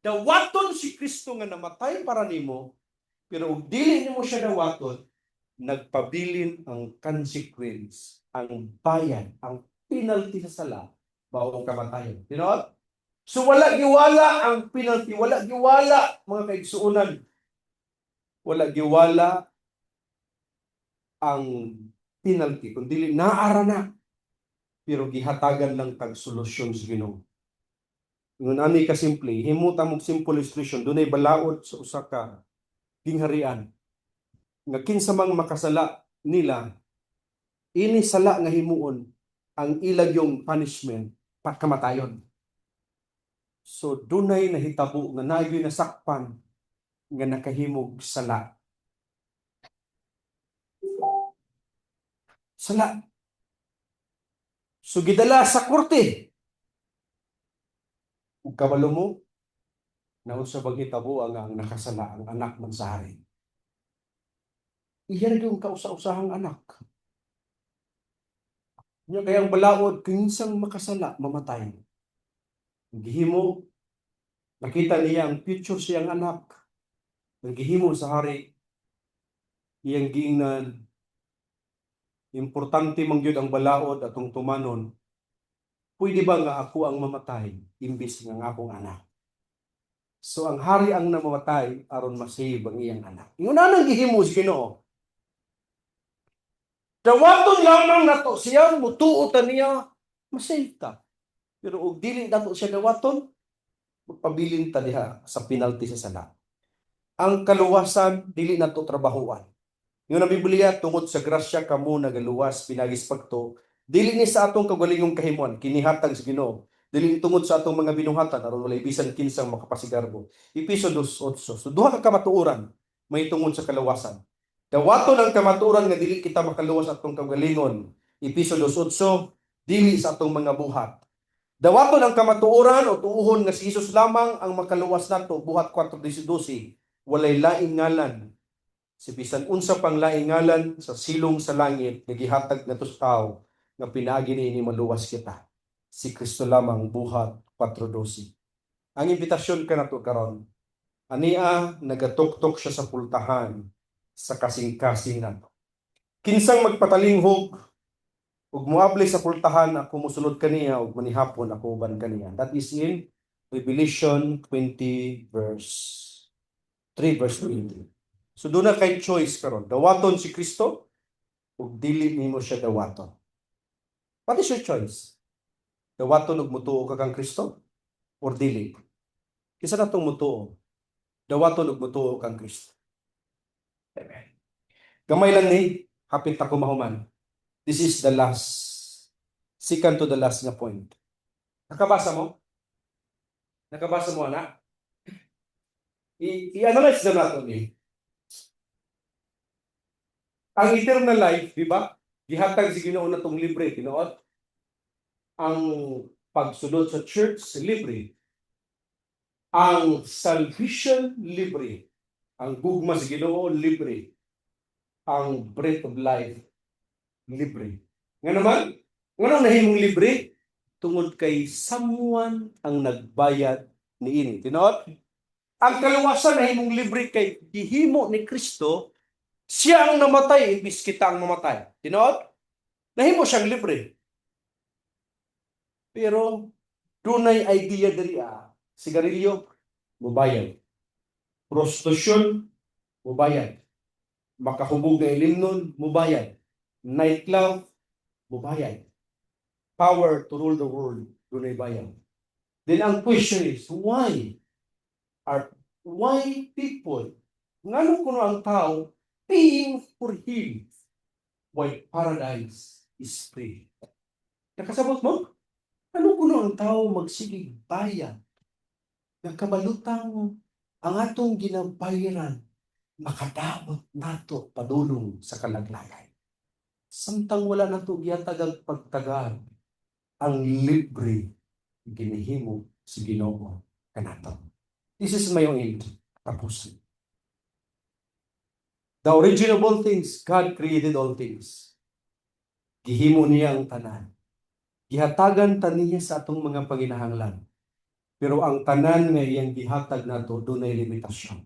dawaton si Kristo nga namatay para nimo pero ug dili nimo siya dawaton nagpabilin ang consequence, ang bayad, ang penalty sa sala baong kamatayon. You know? So wala giwala ang penalty, wala giwala mga kaigsuonan. Wala giwala ang penalty kundi naara na pero gihatagan lang tag solusyon sa Ginoo. Ngun ani ka simple, himuta mo simple illustration, dunay balaod sa usa ka gingharian nga kinsa mang makasala nila ini sala nga himuon ang ilag yung punishment pagkamatayon. So dunay nahitabo nga naay nasakpan nga nakahimog sala. Sala. So gidala sa korte. Ug kabalo mo naun sa paghitabo ang nakasala ang anak man sa hari. Iyan yung kausa-usahang anak. Nya kaya ang balaod kinsang makasala mamatay. Gihimo nakita niya ang future siyang anak. Gihimo sa hari iyang giingnan importante man gyud ang balaod atong tumanon pwede ba nga ako ang mamatay imbis nga akong anak? So ang hari ang namamatay aron masave ang iyang anak. Ingon nang gihimo si Ginoo. Dawaton lamang nato siya, mutuotan niya, masave ta. Pero og dili nato siya dawaton, magpabilin ta diha sa penalty sa sala. Ang kaluwasan dili nato trabahuan. Yung Biblia tungod sa grasya kamo nagaluwas pinagis pagto, dili ni sa atong kagalingong kahimuan kinihatag sa Ginoo. Dili tungod sa atong mga binuhatan aron walay bisan kinsang makapasigarbo. Episo 2:8. So duha ka kamatuoran may tungod sa kaluwasan. Dawaton ang kamatuoran nga dili kita makaluwas atong kagalingon. Episo 2:8 dili sa atong mga buhat. Dawaton ang kamatuoran o tuuhon nga si Jesus lamang ang makaluwas nato buhat 4:12. Walay laing ngalan si bisan unsa pang laing ngalan sa silong sa langit nga gihatag nato sa tao nga pinaagi niini maluwas kita. Si Kristo lamang buhat 4:12. Ang imbitasyon kanato karon, ania nagatuktok siya sa pultahan sa kasing-kasing nato. Kinsang magpatalinghog ug muabli sa pultahan ako mosulod kaniya ug manihapon ako uban kaniya. That is in Revelation 20 verse 3 verse 20. So doon na kay choice karon. Dawaton si Kristo ug dili nimo siya dawaton. What is your choice? Dawaton ug mutuo ka kang Kristo or dili? Kisa natong mutuo? Dawaton ug mutuo kang Kristo. Amen. Gamay lang ni hapit ako mahuman. This is the last, second to the last nga point. Nakabasa mo? Nakabasa mo, anak? I-analyze na natin eh. Ang eternal life, di ba? Gihatag si Ginoo natong libre, tinuod. Ang pagsunod sa church, libre. Ang salvation, libre. Ang gugma sa Ginoo, libre. Ang breath of life, libre. Nga naman, nga nahimong libre, tungod kay someone ang nagbayad niini. Tinuod? Ang kaluwasan nahimong libre kay gihimo ni Kristo, siya ang namatay imbis kita ang mamatay. Tinuod? Nahimo siyang libre. Pero dunay idea diri sigarilyo mubayad. Prostitution mubayad. Makahubog na ilimnon mubayad. Nightclub mubayad. Power to rule the world dunay bayad. Then ang question is why people ngano kuno ang tao paying for him while paradise is free? Nakasabot mo? Ano kuno ang tao magsigig bayad? Nagkabalutang ang atong ginabayaran makadawat nato padulong sa kalaglagan. Samtang wala nato gihatag ang pagtagal, ang libre ginihimo si Ginoo kanato. This is my end. Tapos. The origin of all things, God created all things. Gihimo niya ang tanan. Gihatagan ta niya sa atong mga panginahanglan. Pero ang tanan nga iyang gihatag nato dunay limitasyon.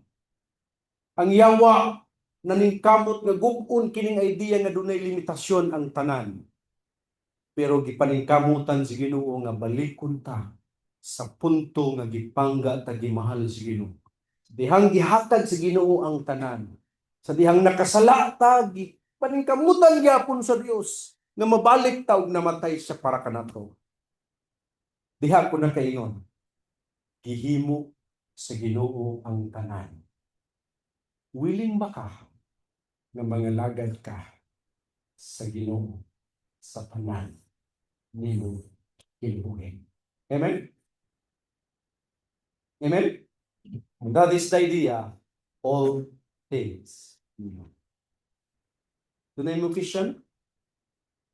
Ang yawa naningkamot nga gub-on kining idea nga dunay limitasyon ang tanan. Pero gipaningkamutan si Ginoo nga balikon ta sa punto nga gipangga ta gimahal si Ginoo. Dihang gihatag si Ginoo ang tanan. Sa dihang nakasala ta gipaningkamutan gyapon sa Dios nga mabalik ta og namatay siya para kanato. Diha ko na kaingon. Gihimo sa Ginoo ang tanan. Willing ba ka nga mangalagad ka sa Ginoo sa tanan nimo kinabuhi? Amen? Amen? And that is the idea, all things. Dunay mo question?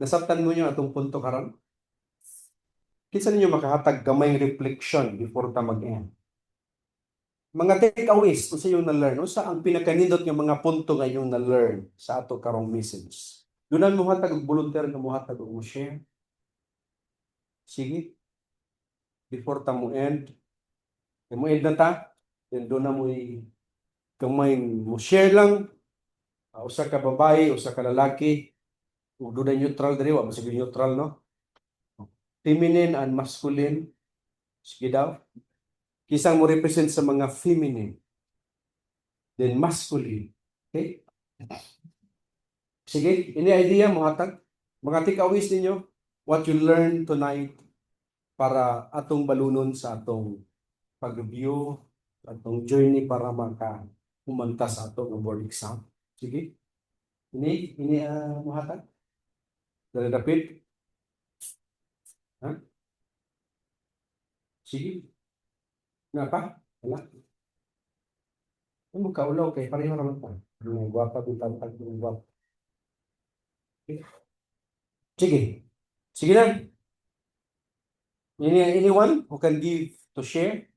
Nasabtan mo niyo atong punto karon? Kinsa ninyo makahatag gamayng reflection before ta mag-end? Mga takeaways kung sa yung na-learn, o sa ang pinakanindot ng mga punto nga yung na-learn sa ato karong message. Doon mo hatag og volunteer nga mo hatag og mo share. Sige. Before ta mo end. Mo end na ta. Then doon na mo kamay mo share lang. Usa ka babae, usa ka lalaki. Ug doon neutral diri, wa masig neutral no. feminine and masculine. Sige daw. Kisang mo represent sa mga feminine. Then masculine. Okay? Sige, ini idea mo hatag. Mga takeaways ninyo, what you learn tonight para atong balunon sa atong pag-review, atong journey para humanta sa atong board exam. Sige. Ini mo hatag. Dali dapit. Ha? Sige. Nga pa? Wala. Ano ka ulaw kay pareho naman pa. Ang gwapa bitang tag gwapa. Sige. Sige na. Anyone who can give to share?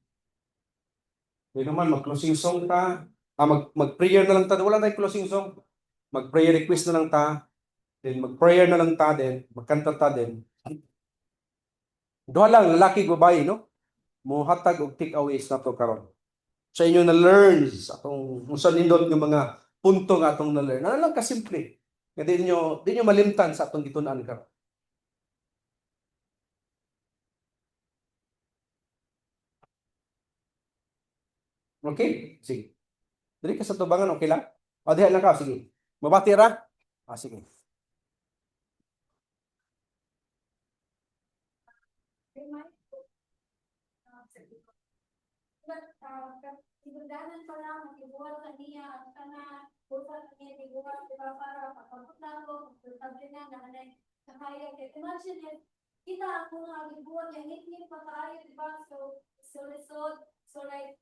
Hindi naman, mag-closing song ta. Mag-prayer na lang ta. Wala tayong closing song. Mag-prayer request na lang ta. Then mag-prayer na lang ta din. Magkanta ta din. Duha lang, lalaki, babae, no? Muhatag og take-aways na to karon. Sa inyo na-learn sa atong kung saan nindot yung mga punto nga atong na-learn. Ano lang kasimple. Nga di nyo malimtan sa atong gitunan karon. Okay? Sige. Dili ka sa tubangan, okay lang? O, diha lang ka, sige. Mabati ra? Sige. Tindahan pa lang, mag-ibuhat na niya, ang kana, buhat niya, ibuhat, diba, para pagkabot na ako, pagkabot na, nanay, nakaya, imagine it, kita ako nga, ibuhat niya, hit pa tayo, diba, so like,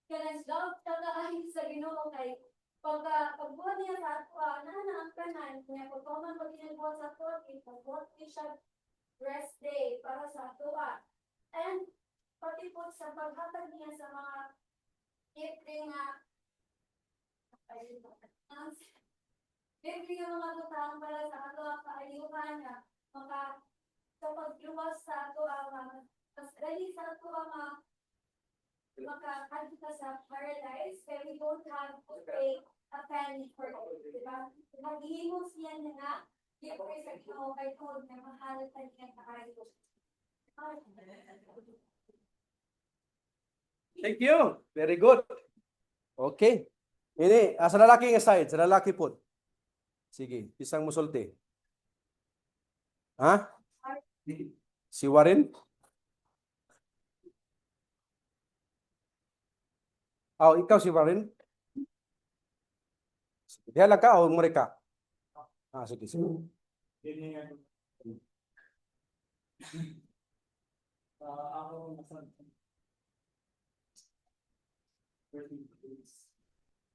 kanang love, tagaahin sa Ginoo kay, pagbuhat niya sa ako, ang kanan, niya, pagkaman pag ginagawa sa ako, pagbuhat niya siya, rest day, para sa ako, and, pati po sa paghatag niya sa mga libre nga libre nga mga tutang para sa ato ang kaayuhan na sa pagluwas sa ato ang mas ready sa ato ang makakadita sa paradise kaya we don't have to pay a penny for it, diba? Maghihimos yan na nga libre sa Ginoo kay Lord na mahal ka niya kaayuhan. Thank you. Very good. Okay. Ini, sa lalaki nga side, sa lalaki po. Sige, isang musulti. Ha? Si Warren? Ikaw si Warren? Diha lang ka o umuri ka? Sige, sige. Ako,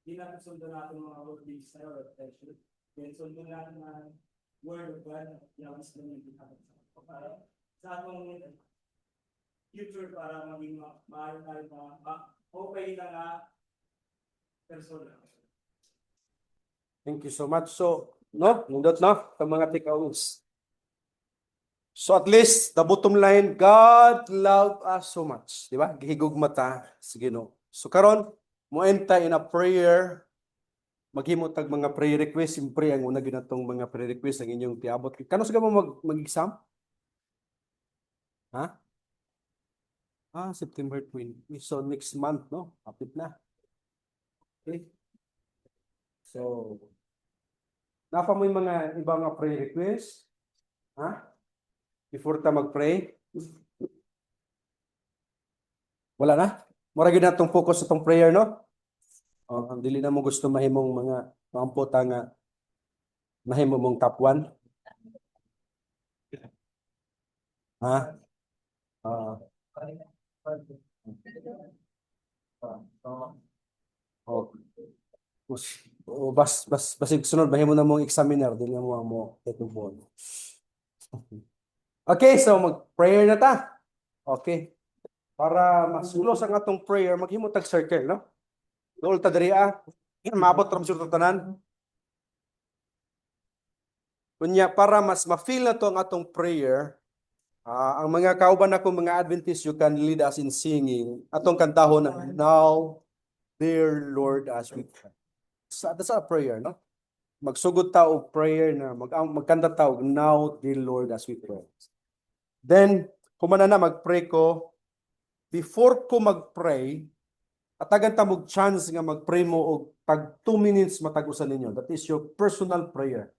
hindi natin sundan natin mga workplace na reflection. Then sundan natin ang word of God at yawas na yung ginagawa para sa atong future para maging mahal tayo okay na nga persona. Thank you so much. So, no, nindot no, sa mga takeaways. So at least, the bottom line, God loved us so much. Di ba? Gihigog mata sa Ginoo. So karon, mo enta in a prayer, maghimo tag mga prayer request, simpre ang una ginatong mga prayer request ang inyong tiabot. Kano sa mo mag-exam? Ha? September 20. So next month, no? Kapit na. Okay. So, napa mo yung mga ibang prayer request? Ha? Before ta mag-pray? Wala na? Mura gyud natong focus sa tong prayer, no? Ang dili na mo gusto mahimong mga pamputa nga mahimo mong top 1. Ha? Basig sunod mahimo na mong examiner dili mo tetubon. Okay, so mag-prayer na ta. Okay. Para mas-close ang atong prayer, maghimo tag circle, no? Dool ta diri maabot ra sa tanan. Kunya para mas ma-feel na to ang atong prayer, ang mga kauban ako mga Adventists, you can lead us in singing. Atong kantahon na Now, Dear Lord, as we pray. That's a prayer, no? Magsugod ta og prayer na magkanta ta og Now, Dear Lord, as we pray. Then, kumana na mag-pray ko, before ko mag-pray, atagan ta mog chance nga mag-pray mo og tag 2 minutes matag-usan ninyo. That is your personal prayer.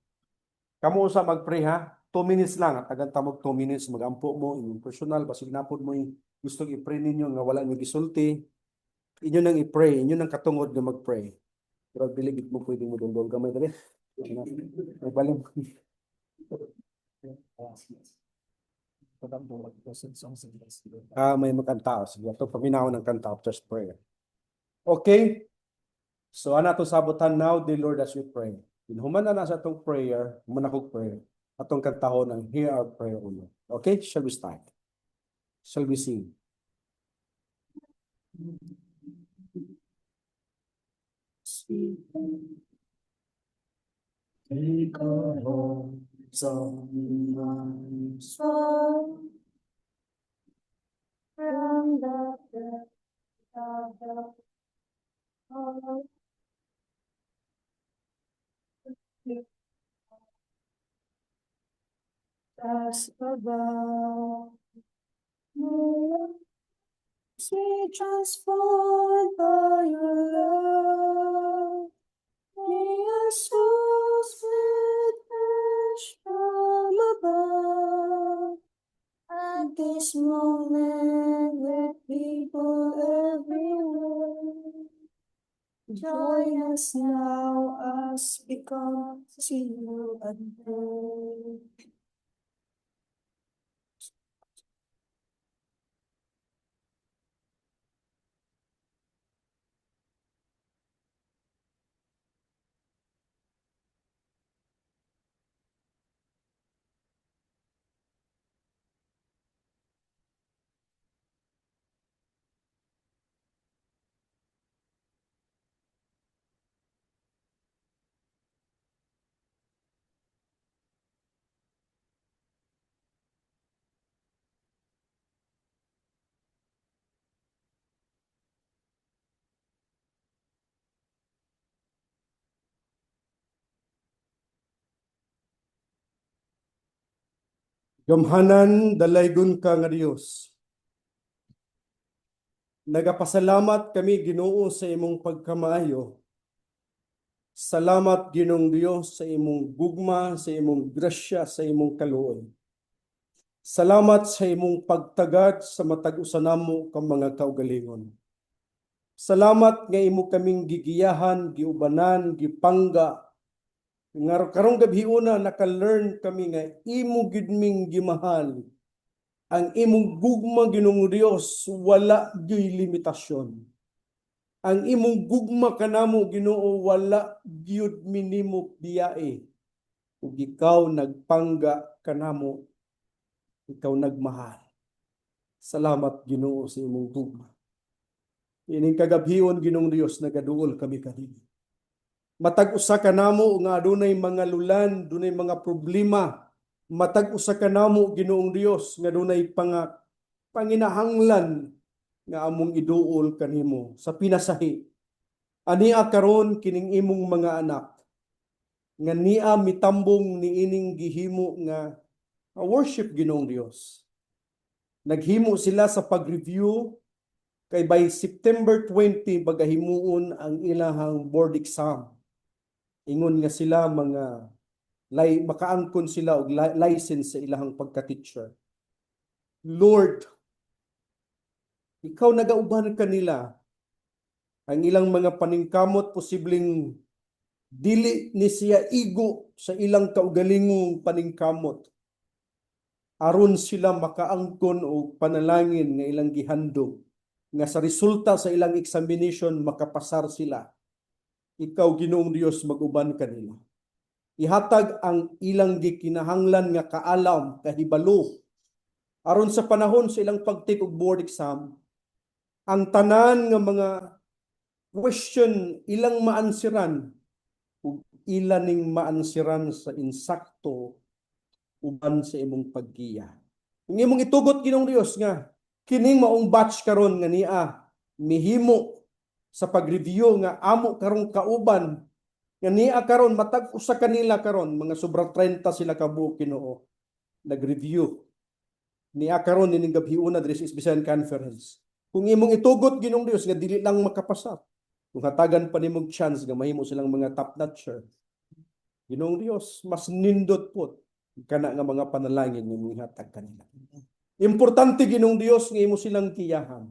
Kamo usa mag-pray ha? 2 minutes lang. Atagan ta mog 2 minutes magampo mo inyong personal basig napod mo gusto i-pray ninyo nga wala niyo gisulti. Inyo nang i-pray, inyo nang katungod nga mag-pray. Pero dili gid mo pwedeng mo dondol gamay dali. Nagbalim. May magkanta. Sige, ito paminaw ng kanta of just prayer. Okay? So, ana to sabutan now, the Lord, as we pray. Human na sa itong prayer, human ako prayer. Atong kantahon ng Hear Our Prayer, O Lord. Okay? Shall we start? Shall we sing? Take our hearts on minds From the depths of the heart. As above, be transformed by your love. May our souls refresh from above. At this moment, with people everywhere, join us now as we come to you and pray. Gamhanan dalaygon ka nga Dios. Nagapasalamat kami Ginoo sa imong pagkamaayo. Salamat Ginoong Dios sa imong gugma, sa imong grasya, sa imong kaluoy. Salamat sa imong pagtagad sa matag usanamo ka mga kaugalingon. Salamat nga imo kaming gigiyahan, giubanan, gipangga. Nga karong gabi una naka-learn kami nga imo gid ming gimahal. Ang imong gugma Ginoong Dios wala gyud limitasyon. Ang imong gugma kanamo Ginoo wala gyud minimo biyae. Ug ikaw nagpangga kanamo, ikaw nagmahal. Salamat Ginoo sa imong gugma. Ining kagabhion Ginoong Dios nagaduol kami kanimo. Matag usa kanamo nga adunay mga lulan, dunay mga problema. Matag usa kanamo Ginoong Dios nga dunay panginahanglan nga among iduol kanimo sa pinasahi. Ania karon kining imong mga anak nga niya mitambong niining gihimo nga worship Ginoong Dios. Naghimo sila sa pag-review kay by September 20 bagahimuon ang ilahang board exam. Ingon nga sila mga makaangkon sila og license sa ilahang pagka-teacher. Lord, ikaw nagauban kanila ang ilang mga paningkamot posibleng dili ni siya igo sa ilang kaugalingong paningkamot. Aron sila makaangkon og panalangin nga ilang gihandog nga sa resulta sa ilang examination makapasar sila. Ikaw Ginoong Dios mag-uban kanila. Ihatag ang ilang gikinahanglan nga kaalam, kahibalo. Aron sa panahon sa ilang pag-take og board exam, ang tanan nga mga question ilang maansiran ug ilaning maansiran sa insakto uban sa imong paggiya. Ang imong itugot Ginoong Dios nga kining maong batch karon nga niya mihimo sa pag-review nga amo karong kauban nga niya karon matag usa kanila karon mga sobra 30 sila ka buok Ginoo nag-review ni akaron ning gabhiuna diri sa Bisan Conference. Kung imong itugot Ginoong Dios nga dili lang makapasa, kung hatagan pa nimong chance nga mahimo silang mga top-notcher, Ginoong Dios, mas nindot po kana nga mga panalangin nga mihatag kanila. Importante Ginoong Dios nga imo silang tiyahan.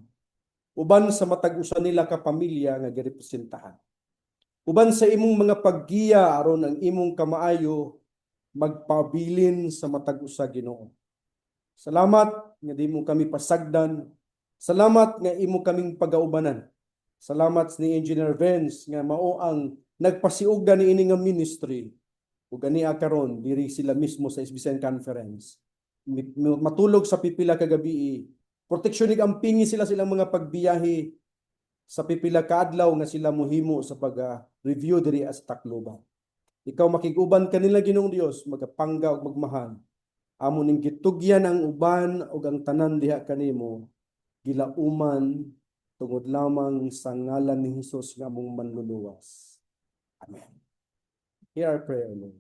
Uban sa matag usa nila ka pamilya nga girepresentahan. Uban sa imong mga paggiya aron ang imong kamaayo magpabilin sa matag usa Ginoo. Salamat nga di mo kami pasagdan. Salamat nga imo kaming pagaubanan. Salamat ni Engineer Vince nga mao ang nagpasiugda ni ini nga ministry. Ug ani karon diri sila mismo sa SBCN Conference. Matulog sa pipila ka gabi. Proteksyon ig ampingi sila silang mga pagbiyahe sa pipila ka adlaw nga sila mohimo sa pag-review diri sa Tacloban. Ikaw makiguban kanila Ginoong Dios, magapangga ug magmahal. Amo ning gitugyan ang uban ug ang tanan diha kanimo gilauman tungod lamang sa ngalan ni Hesus nga among manluluwas. Amen. Hear our prayer, Lord.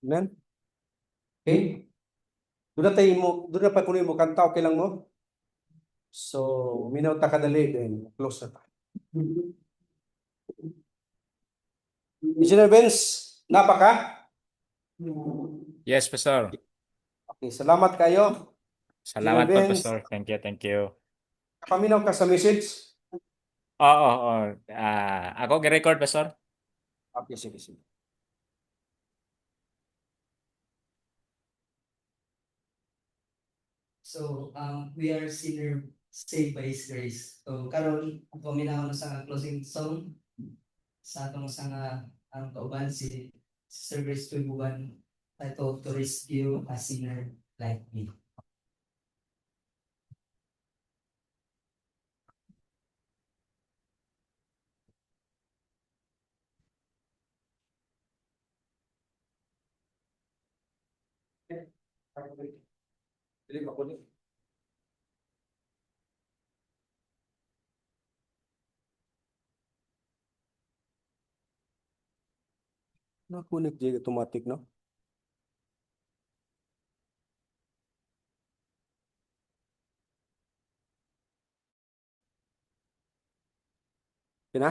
Amen. Okay? Doon na pa kunin mo kanta, okay lang mo? So, minaw ta kadali din. Close na tayo. Engineer Vince, napaka? Yes, Pastor. Okay, salamat kayo. Salamat po, Vince. Pastor. Thank you, thank you. Paminaw ka sa message? Oo. Ako gi-record, Pastor. Okay, sige, sige. So, we are sinner saved by His grace. So, karon paminaw na sa closing song sa atong sa ang kauban si Sister Grace Tubuan titled To Rescue a Sinner Like Me. Dili ba kunin? Nakunik di automatic, no? Kina?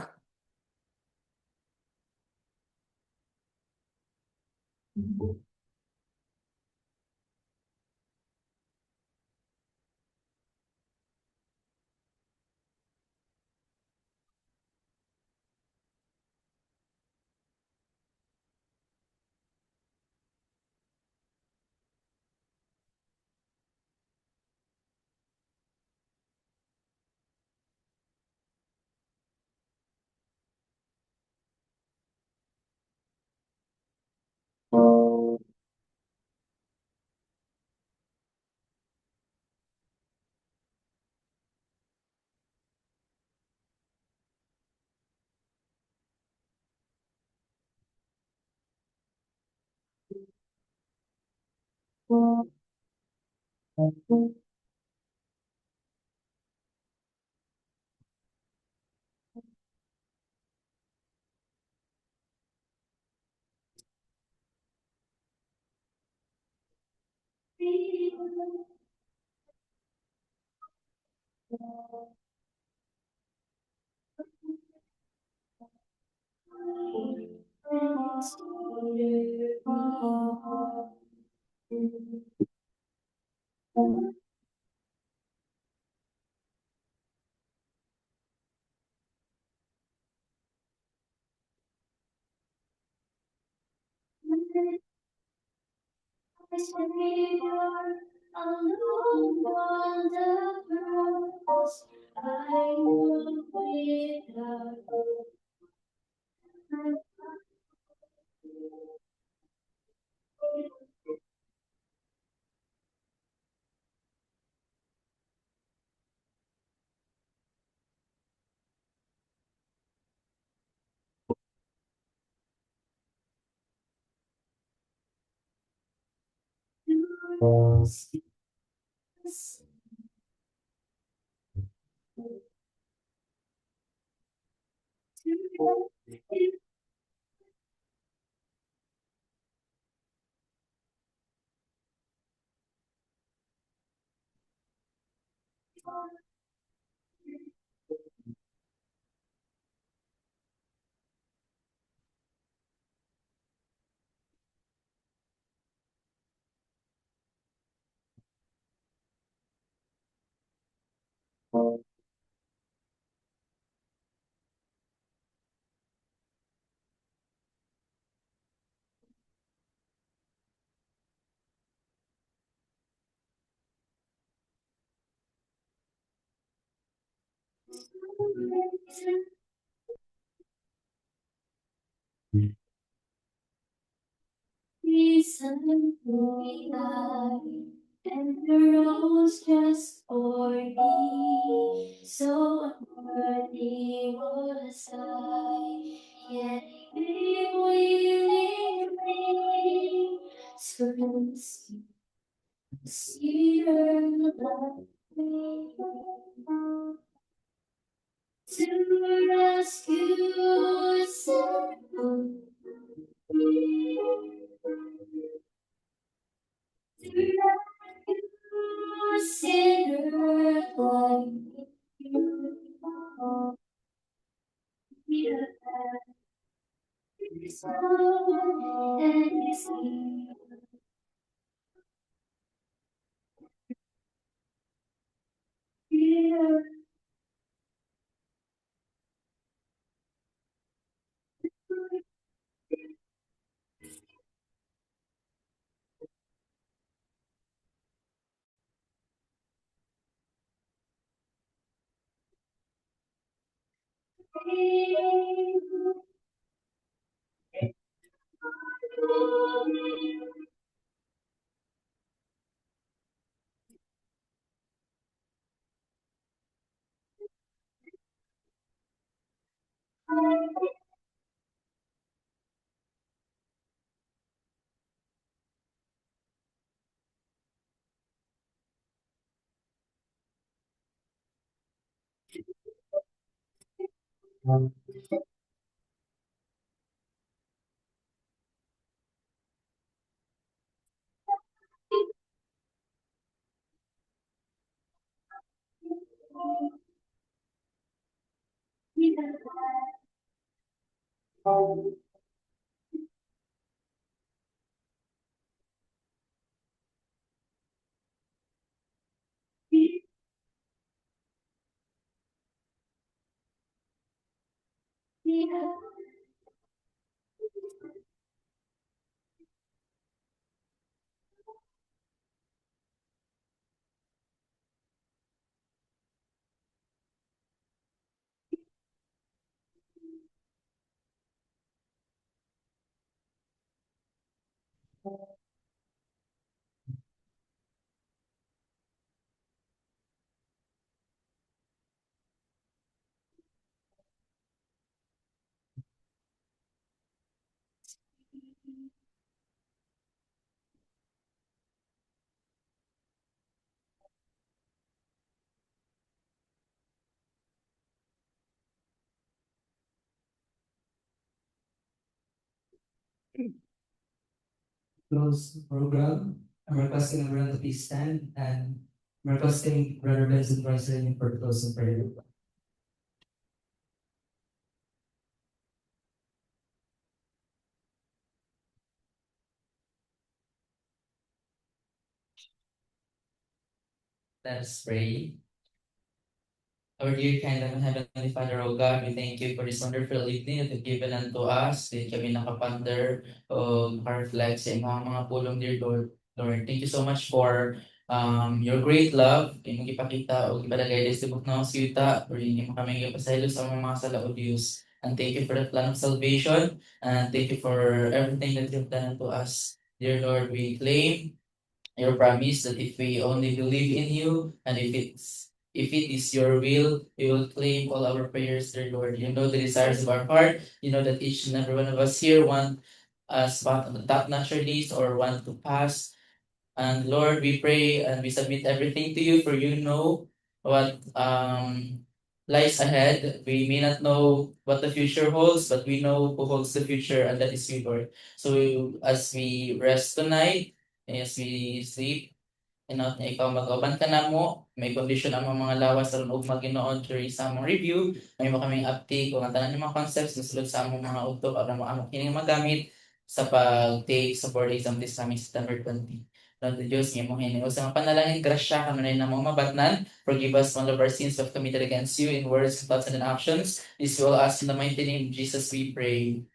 Reason we die, and the rose just for thee. So unworthy was I, yet we willingly to see her love me to rescue us. Sinner like you, so and see. Close program. I'm requesting everyone to please stand and I'm requesting Brother Benson President for the closing prayer. Let us pray. Our dear kind and Heavenly Father, O God, we thank you for this wonderful evening that you've given unto us. Di kami nakapanther o makareflect sa mga pulong, dear Lord. Lord, thank you so much for your great love. Imong ipakita o ipadagay sa tibok na kita. Or hindi mo kami ipasaylo sa mga salaod, Diyos. And thank you for the plan of salvation. And thank you for everything that you've done unto us. Dear Lord, we claim your promise that if we only believe in you and if it is your will, we will claim all our prayers, dear Lord. You know the desires of our heart. You know that each and every one of us here want us top notch needs or want to pass And Lord, we pray and we submit everything to you, for you know what lies ahead. We may not know what the future holds, but we know who holds the future, and that is you, Lord. So as we rest tonight, as we sleep, na ikaw mag-uban ka na mo, may condition ang mga lawas aron ug maginoon during sa among review, may mo kaming update kung ang tanan ng mga concepts nasulod sa among mga utok aron mo among kining magamit sa pag-take sa board exam this coming September 20. Lord the Diyos, ngayon mong hiningo sa mga panalangin, grasya ka na mga mabatnan, forgive us all of our sins we have committed against you in words, thoughts, and in actions. This we all ask in the mighty name of Jesus we pray.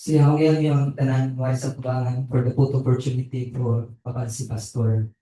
Siya yung tanan mo sa kubangan for the good opportunity for si Pastor